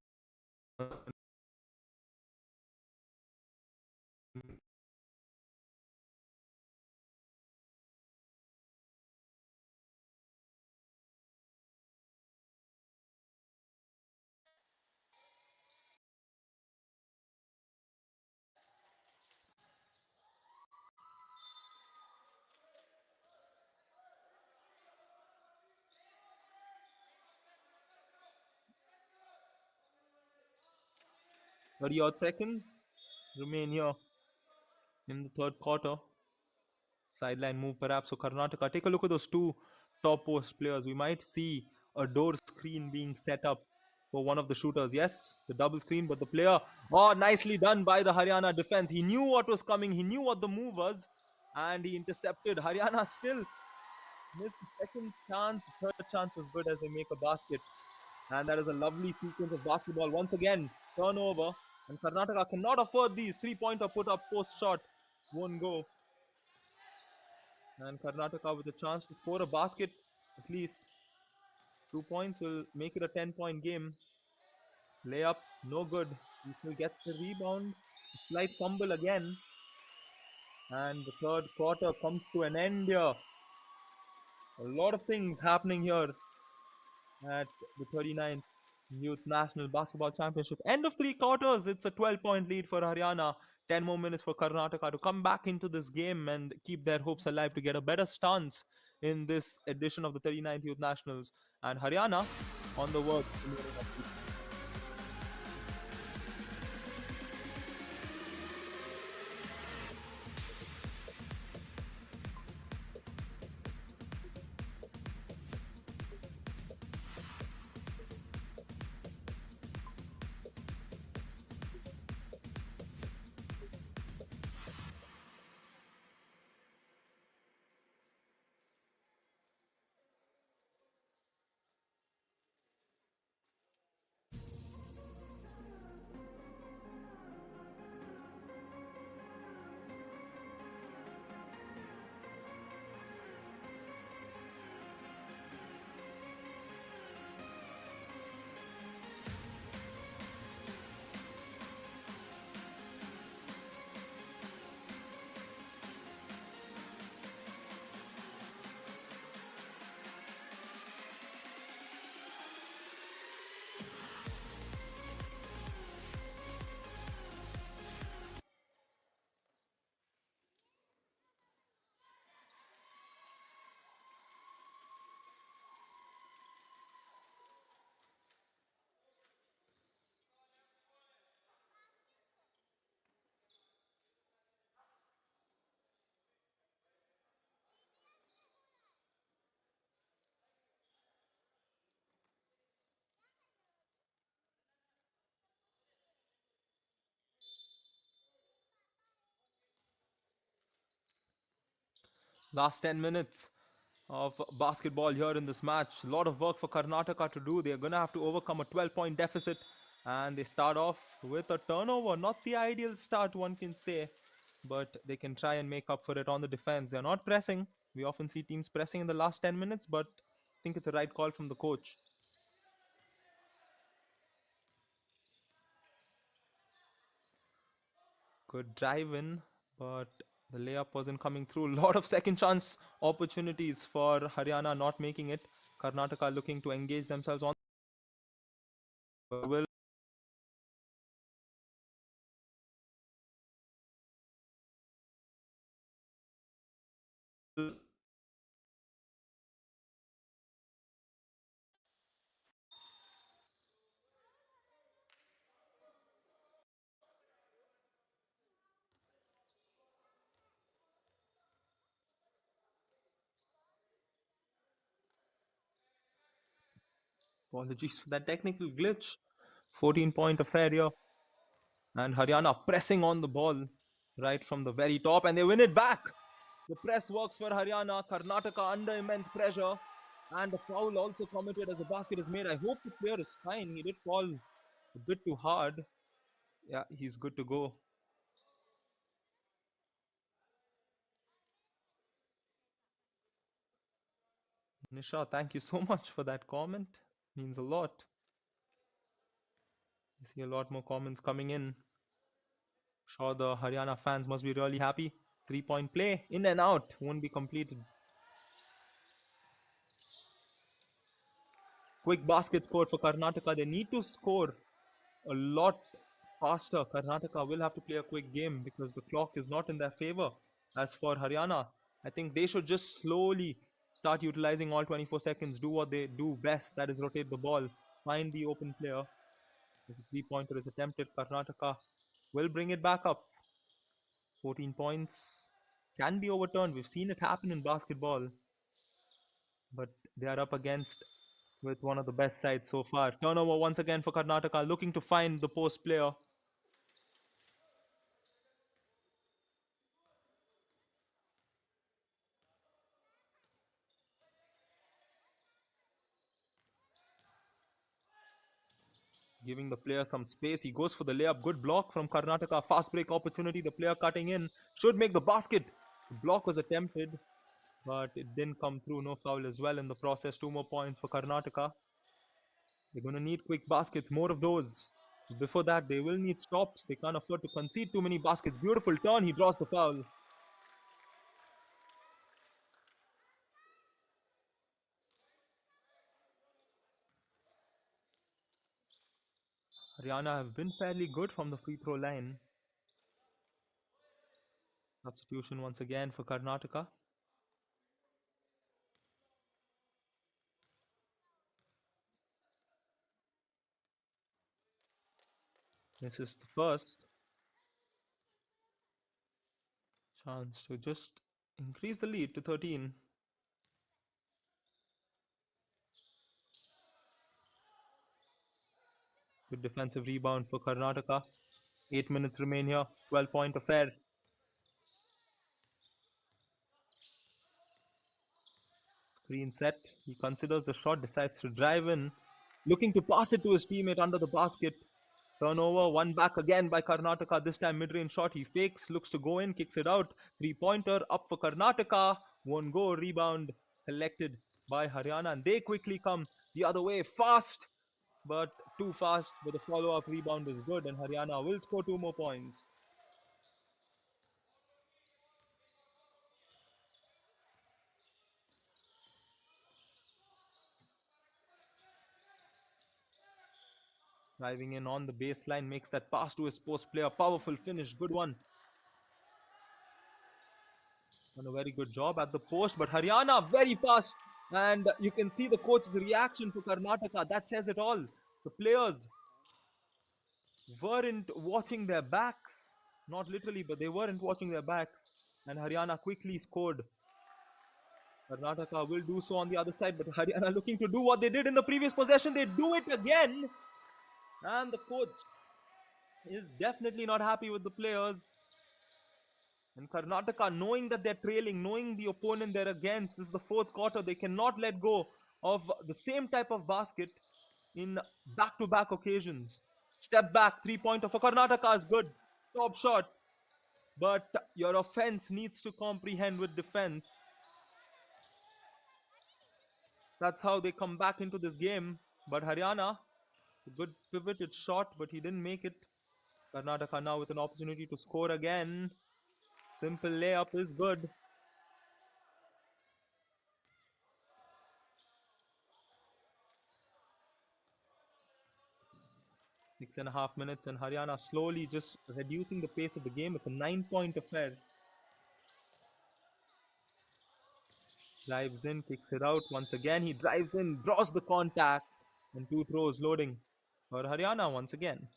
30 odd seconds remain here in the third quarter. Sideline move perhaps for Karnataka. Take a look at those two top post players. We might see a door screen being set up for one of the shooters. Yes, the double screen, but the player, oh, nicely done by the Haryana defense. He knew what was coming, he knew what the move was, and he intercepted. Haryana still missed the second chance. The third chance was good as they make a basket. And that is a lovely sequence of basketball. Once again, turnover. And Karnataka cannot afford these. Three-pointer put up, post shot won't go. And Karnataka with a chance to score a basket, at least 2 points will make it a 10-point game. Layup, no good. He still gets the rebound. A slight fumble again. And the third quarter comes to an end here. A lot of things happening here at the 39th Youth National Basketball Championship. End of three quarters, it's a 12-point lead for Haryana. 10 more minutes for Karnataka to come back into this game and keep their hopes alive to get a better stance in this edition of the 39th Youth Nationals. And Haryana on the work. Last 10 minutes of basketball here in this match. A lot of work for Karnataka to do. They're going to have to overcome a 12-point deficit. And they start off with a turnover. Not the ideal start, one can say. But they can try and make up for it on the defense. They're not pressing. We often see teams pressing in the last 10 minutes. But I think it's a right call from the coach. Good drive in. But the layup wasn't coming through. A lot of second chance opportunities for Haryana not making it. Karnataka looking to engage themselves on. Will Apologies for that technical glitch. 14-point affair here. And Haryana pressing on the ball right from the very top. And they win it back. The press works for Haryana. Karnataka under immense pressure. And the foul also committed as the basket is made. I hope the player is fine. He did fall a bit too hard. Yeah, he's good to go. Nisha, thank you so much for that comment. Means a lot. I see a lot more comments coming in. Sure, the Haryana fans must be really happy. 3-point play, in and out, won't be completed. Quick basket score for Karnataka. They need to score a lot faster. Karnataka will have to play a quick game because the clock is not in their favor. As for Haryana, I think they should just slowly start utilizing all 24 seconds, do what they do best, that is rotate the ball, find the open player. As a three-pointer is attempted, Karnataka will bring it back up. 14 points can be overturned. We've seen it happen in basketball, but they are up against with one of the best sides so far. Turnover once again for Karnataka, looking to find the post player. Giving the player some space. He goes for the layup. Good block from Karnataka. Fast break opportunity. The player cutting in should make the basket. The block was attempted, but it didn't come through. No foul as well in the process. Two more points for Karnataka. They're going to need quick baskets, more of those. Before that, they will need stops. They can't afford to concede too many baskets. Beautiful turn. He draws the foul. Haryana have been fairly good from the free throw line. Substitution once again for Karnataka. This is the first chance to just increase the lead to 13. Good defensive rebound for Karnataka. 8 minutes remain here. 12-point affair. Screen set. He considers the shot, decides to drive in, looking to pass it to his teammate under the basket. Turnover, one back again by Karnataka. This time mid-range shot. He fakes, looks to go in, kicks it out. Three-pointer up for Karnataka. Won't go. Rebound collected by Haryana, and they quickly come the other way fast, but too fast. But the follow-up rebound is good, and Haryana will score two more points. Driving in on the baseline, makes that pass to his post player. Powerful finish, good one. Done a very good job at the post, but Haryana very fast. And you can see the coach's reaction to Karnataka. That says it all. The players weren't watching their backs. Not literally, but they weren't watching their backs. And Haryana quickly scored. Karnataka will do so on the other side, but Haryana looking to do what they did in the previous possession. They do it again. And the coach is definitely not happy with the players. And Karnataka, knowing that they're trailing, knowing the opponent they're against, this is the fourth quarter, they cannot let go of the same type of basket in back to back occasions. Step back, three-pointer for Karnataka is good. Top shot. But your offense needs to comprehend with defense. That's how they come back into this game. But Haryana, a good pivoted shot, but he didn't make it. Karnataka now with an opportunity to score again. Simple layup is good. 6.5 minutes, and Haryana slowly just reducing the pace of the game. It's a 9-point affair. Drives in, kicks it out. Once again, he drives in, draws the contact, and two throws loading for Haryana once again.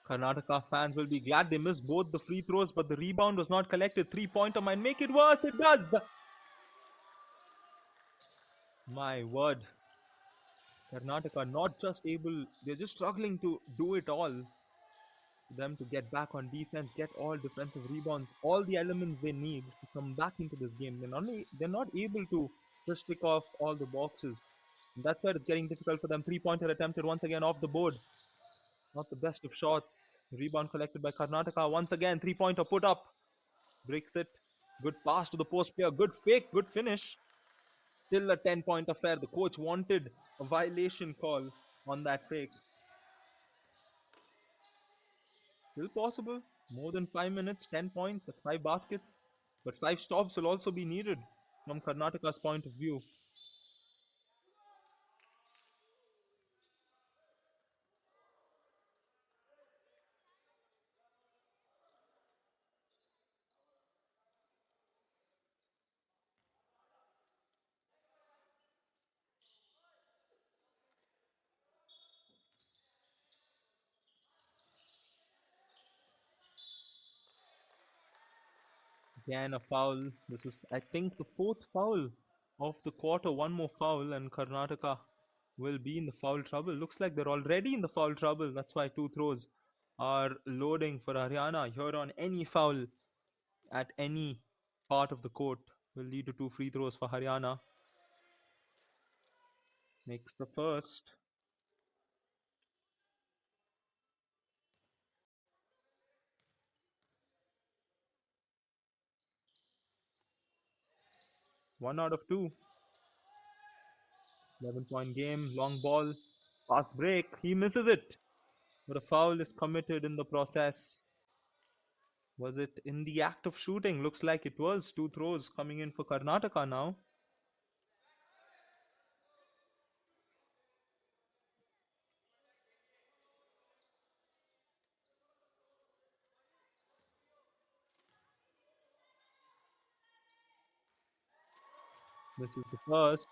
Karnataka fans will be glad they missed both the free throws, but the rebound was not collected. Three-pointer might make it worse. It does. My word. Karnataka not just able, they're just struggling to do it all. For them to get back on defense, get all defensive rebounds, all the elements they need to come back into this game. They're not able to Just tick off all the boxes. And that's where it's getting difficult for them. Three-pointer attempted once again off the board. Not the best of shots. Rebound collected by Karnataka. Once again, three-pointer put up. Breaks it. Good pass to the post player. Good fake. Good finish. Still a 10-point affair. The coach wanted a violation call on that fake. Still possible. More than 5 minutes, 10 points. That's five baskets. But five stops will also be needed from Karnataka's point of view. Again, a foul. This is, I think, the fourth foul of the quarter. One more foul, and Karnataka will be in the foul trouble. Looks like they're already in the foul trouble. That's why two throws are loading for Haryana. Here on any foul at any part of the court will lead to two free throws for Haryana. Makes the first. One out of two. 11-point game. Long ball. Fast break. He misses it. But a foul is committed in the process. Was it in the act of shooting? Looks like it was. Two throws coming in for Karnataka now. This is the first.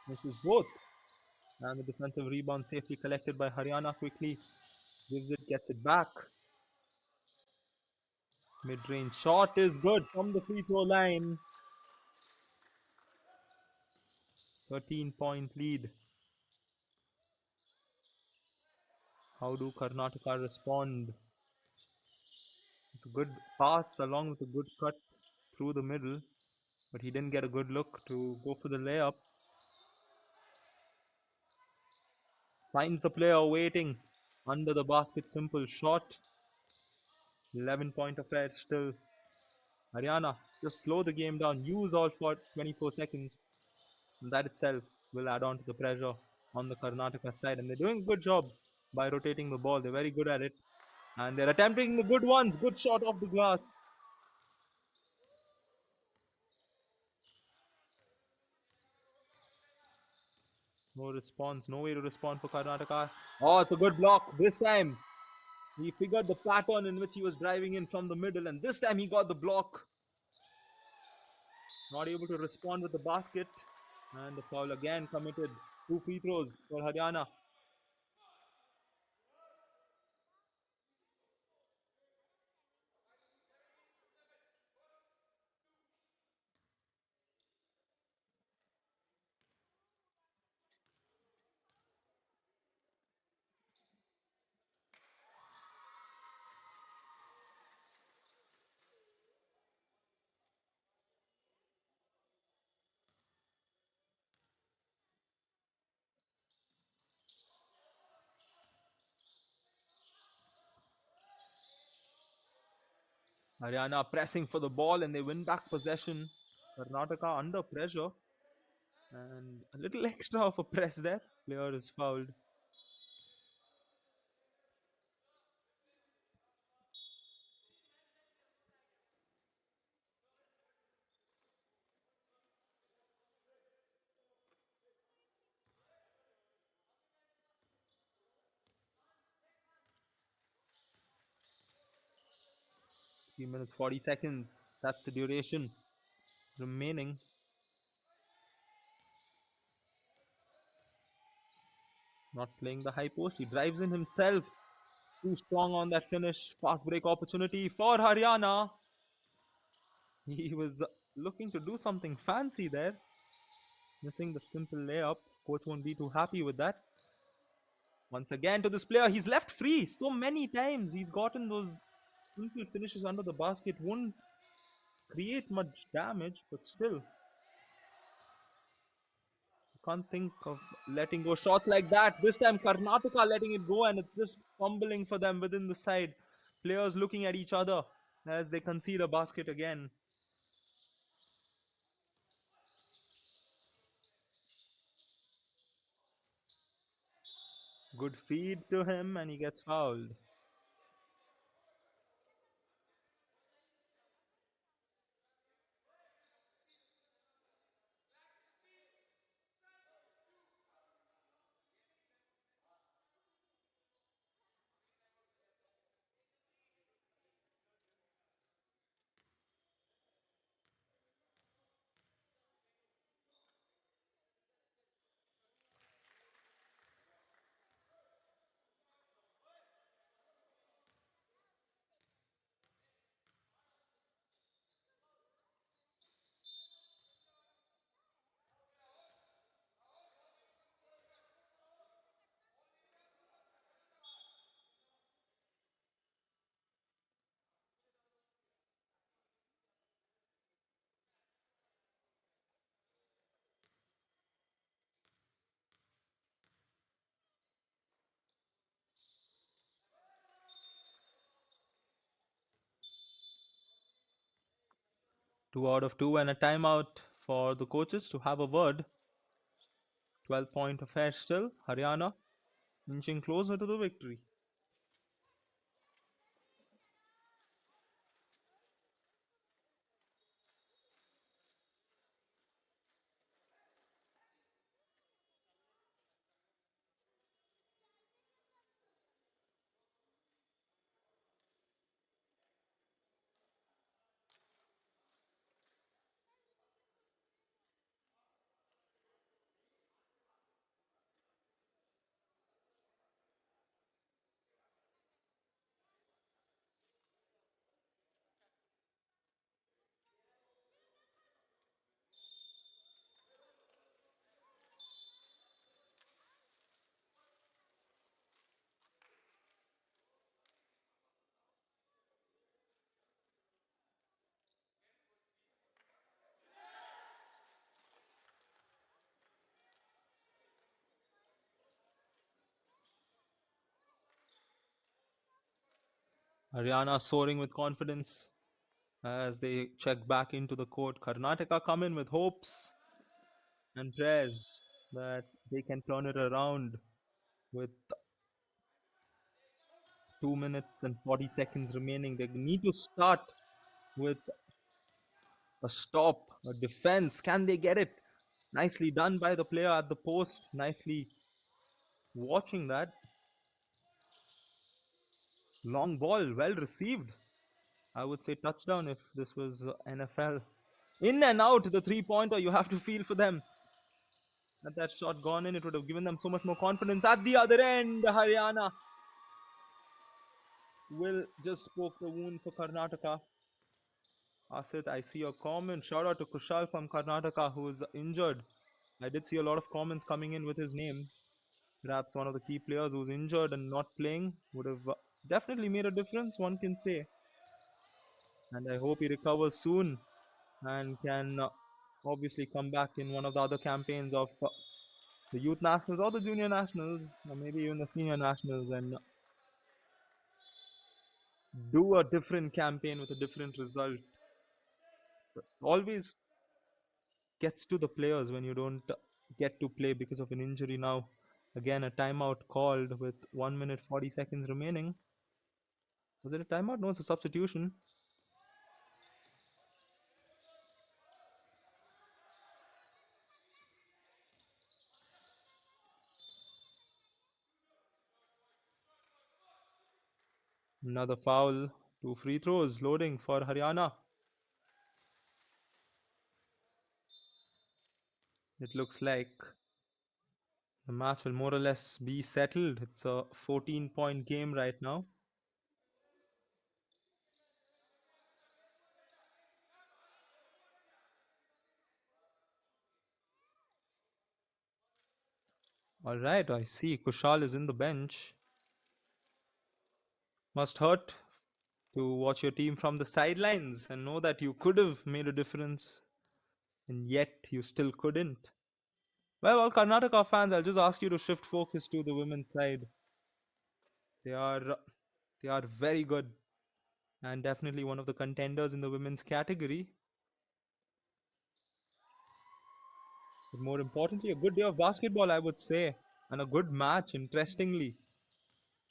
This is both. And the defensive rebound safely collected by Haryana quickly. Gives it, gets it back. Mid-range shot is good from the free throw line. 13-point lead. How do Karnataka respond? It's a good pass along with a good cut through the middle. But he didn't get a good look to go for the layup. Finds the player waiting under the basket. Simple shot. 11-point affair still. Haryana, just slow the game down. Use all for 24 seconds. And that itself will add on to the pressure on the Karnataka side. And they're doing a good job by rotating the ball. They're very good at it. And they're attempting the good ones. Good shot off the glass. No response. No way to respond for Karnataka. Oh, it's a good block. This time he figured the pattern in which he was driving in from the middle. And this time he got the block. Not able to respond with the basket. And the foul again committed. Two free throws for Haryana. Haryana pressing for the ball and they win back possession. Karnataka under pressure and a little extra of a press there. Player is fouled. Three minutes 40 seconds. That's the duration remaining. Not playing the high post. He drives in himself. Too strong on that finish. Fast break opportunity for Haryana. He was looking to do something fancy there. Missing the simple layup. Coach won't be too happy with that. Once again to this player. He's left free so many times. He's gotten those simple finishes under the basket. Won't create much damage, but still. Can't think of letting go shots like that. This time Karnataka letting it go and it's just fumbling for them within the side. Players looking at each other as they concede a basket again. Good feed to him and he gets fouled. Two out of two and a timeout for the coaches to have a word. 12-point affair still. Haryana inching closer to the victory. Haryana soaring with confidence as they check back into the court. Karnataka come in with hopes and prayers that they can turn it around with 2 minutes and 40 seconds remaining. They need to start with a stop, a defense. Can they get it? Nicely done by the player at the post. Nicely watching that. Long ball, well received. I would say touchdown if this was NFL. In and out, the 3-pointer, you have to feel for them. Had that shot gone in, it would have given them so much more confidence. At the other end, Haryana will just poke the wound for Karnataka. Asit, I see your comment. Shout out to Kushal from Karnataka who is injured. I did see a lot of comments coming in with his name. Perhaps one of the key players who's injured and not playing would have definitely made a difference, one can say. And I hope he recovers soon and can obviously come back in one of the other campaigns of the youth nationals or the junior nationals, or maybe even the senior nationals, and do a different campaign with a different result. Always gets to the players when you don't get to play because of an injury. Now again a timeout called with 1 minute 40 seconds remaining. Was it a timeout? No, it's a substitution. Another foul. Two free throws loading for Haryana. It looks like the match will more or less be settled. It's a 14-point game right now. All right, I see. Kushal is in the bench. Must hurt to watch your team from the sidelines and know that you could have made a difference, and yet you still couldn't. Well, Karnataka fans, I'll just ask you to shift focus to the women's side. They are they are very good and definitely one of the contenders in the women's category. But more importantly, a good day of basketball, I would say, and a good match. Interestingly,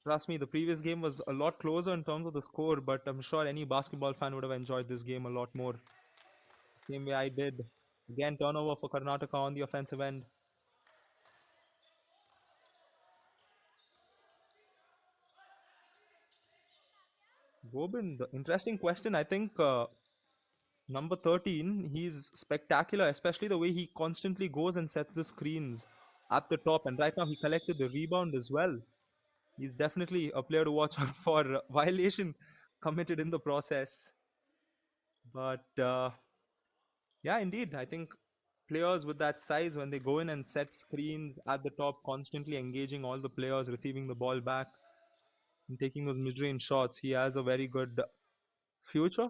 trust me, the previous game was a lot closer in terms of the score, but I'm sure any basketball fan would have enjoyed this game a lot more. Same way I did. Again, turnover for Karnataka on the offensive end. Gobind, interesting question. I think number 13, he's spectacular, especially the way he constantly goes and sets the screens at the top. And right now, he collected the rebound as well. He's definitely a player to watch out for violation committed in the process. But yeah, indeed, I think players with that size, when they go in and set screens at the top, constantly engaging all the players, receiving the ball back, and taking those mid-range shots, he has a very good future.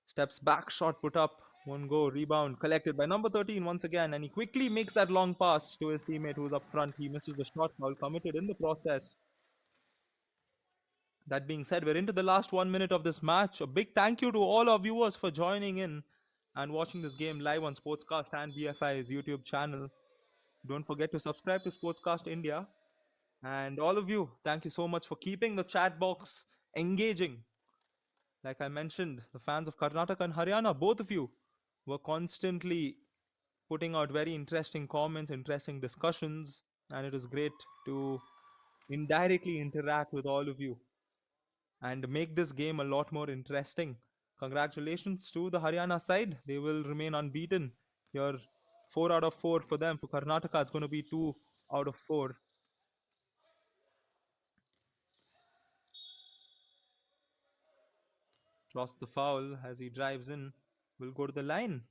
Steps back, shot put up, one go, rebound, collected by number 13 once again, and he quickly makes that long pass to his teammate who's up front. He misses the shot, foul committed in the process. That being said, we're into the last 1 minute of this match. A big thank you to all our viewers for joining in and watching this game live on Sportscast and BFI's YouTube channel. Don't forget to subscribe to Sportscast India. And all of you, thank you so much for keeping the chat box engaging. Like I mentioned, the fans of Karnataka and Haryana, both of you, were constantly putting out very interesting comments, interesting discussions, and it is great to indirectly interact with all of you and make this game a lot more interesting. Congratulations to the Haryana side. They will remain unbeaten. Your 4 out of 4 for them. For Karnataka, it's going to be 2 out of 4. Draws the foul as he drives in. Will go to the line.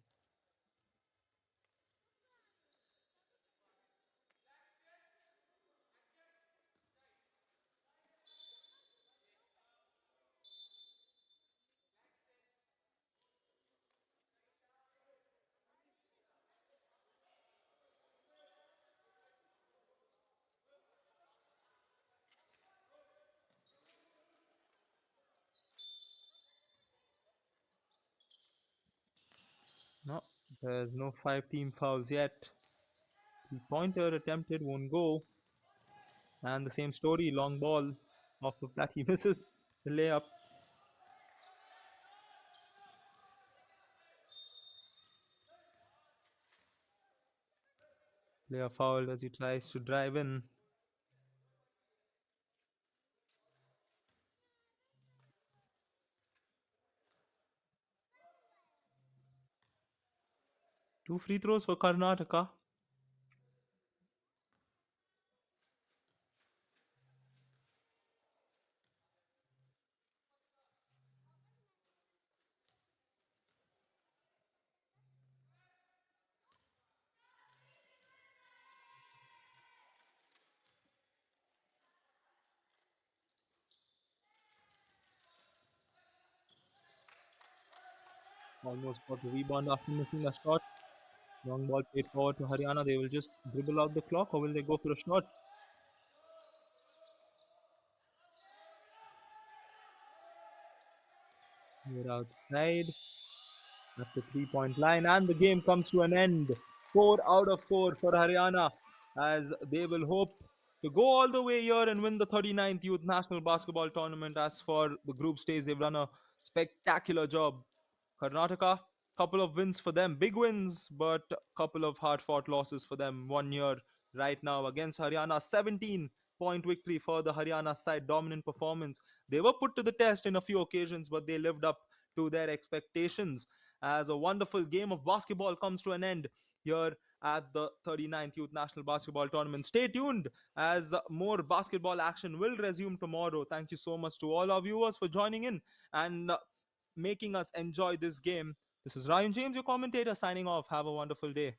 No, there's no 5 team fouls yet. The pointer attempted won't go. And the same story, long ball off of that. He misses the layup. Player fouled as he tries to drive in. Two free throws for Karnataka. Almost got the rebound after missing a shot. Long ball played forward to Haryana. They will just dribble out the clock or will they go for a shot? We're outside at the 3 point line, and the game comes to an end. 4 out of 4 for Haryana as they will hope to go all the way here and win the 39th Youth National Basketball Tournament. As for the group stage, they've done a spectacular job. Karnataka, couple of wins for them, big wins, but couple of hard-fought losses for them. 1 year right now against Haryana, 17-point victory for the Haryana side, dominant performance. They were put to the test in a few occasions, but they lived up to their expectations as a wonderful game of basketball comes to an end here at the 39th Youth National Basketball Tournament. Stay tuned as more basketball action will resume tomorrow. Thank you so much to all our viewers for joining in and making us enjoy this game. This is Ryan James, your commentator, signing off. Have a wonderful day.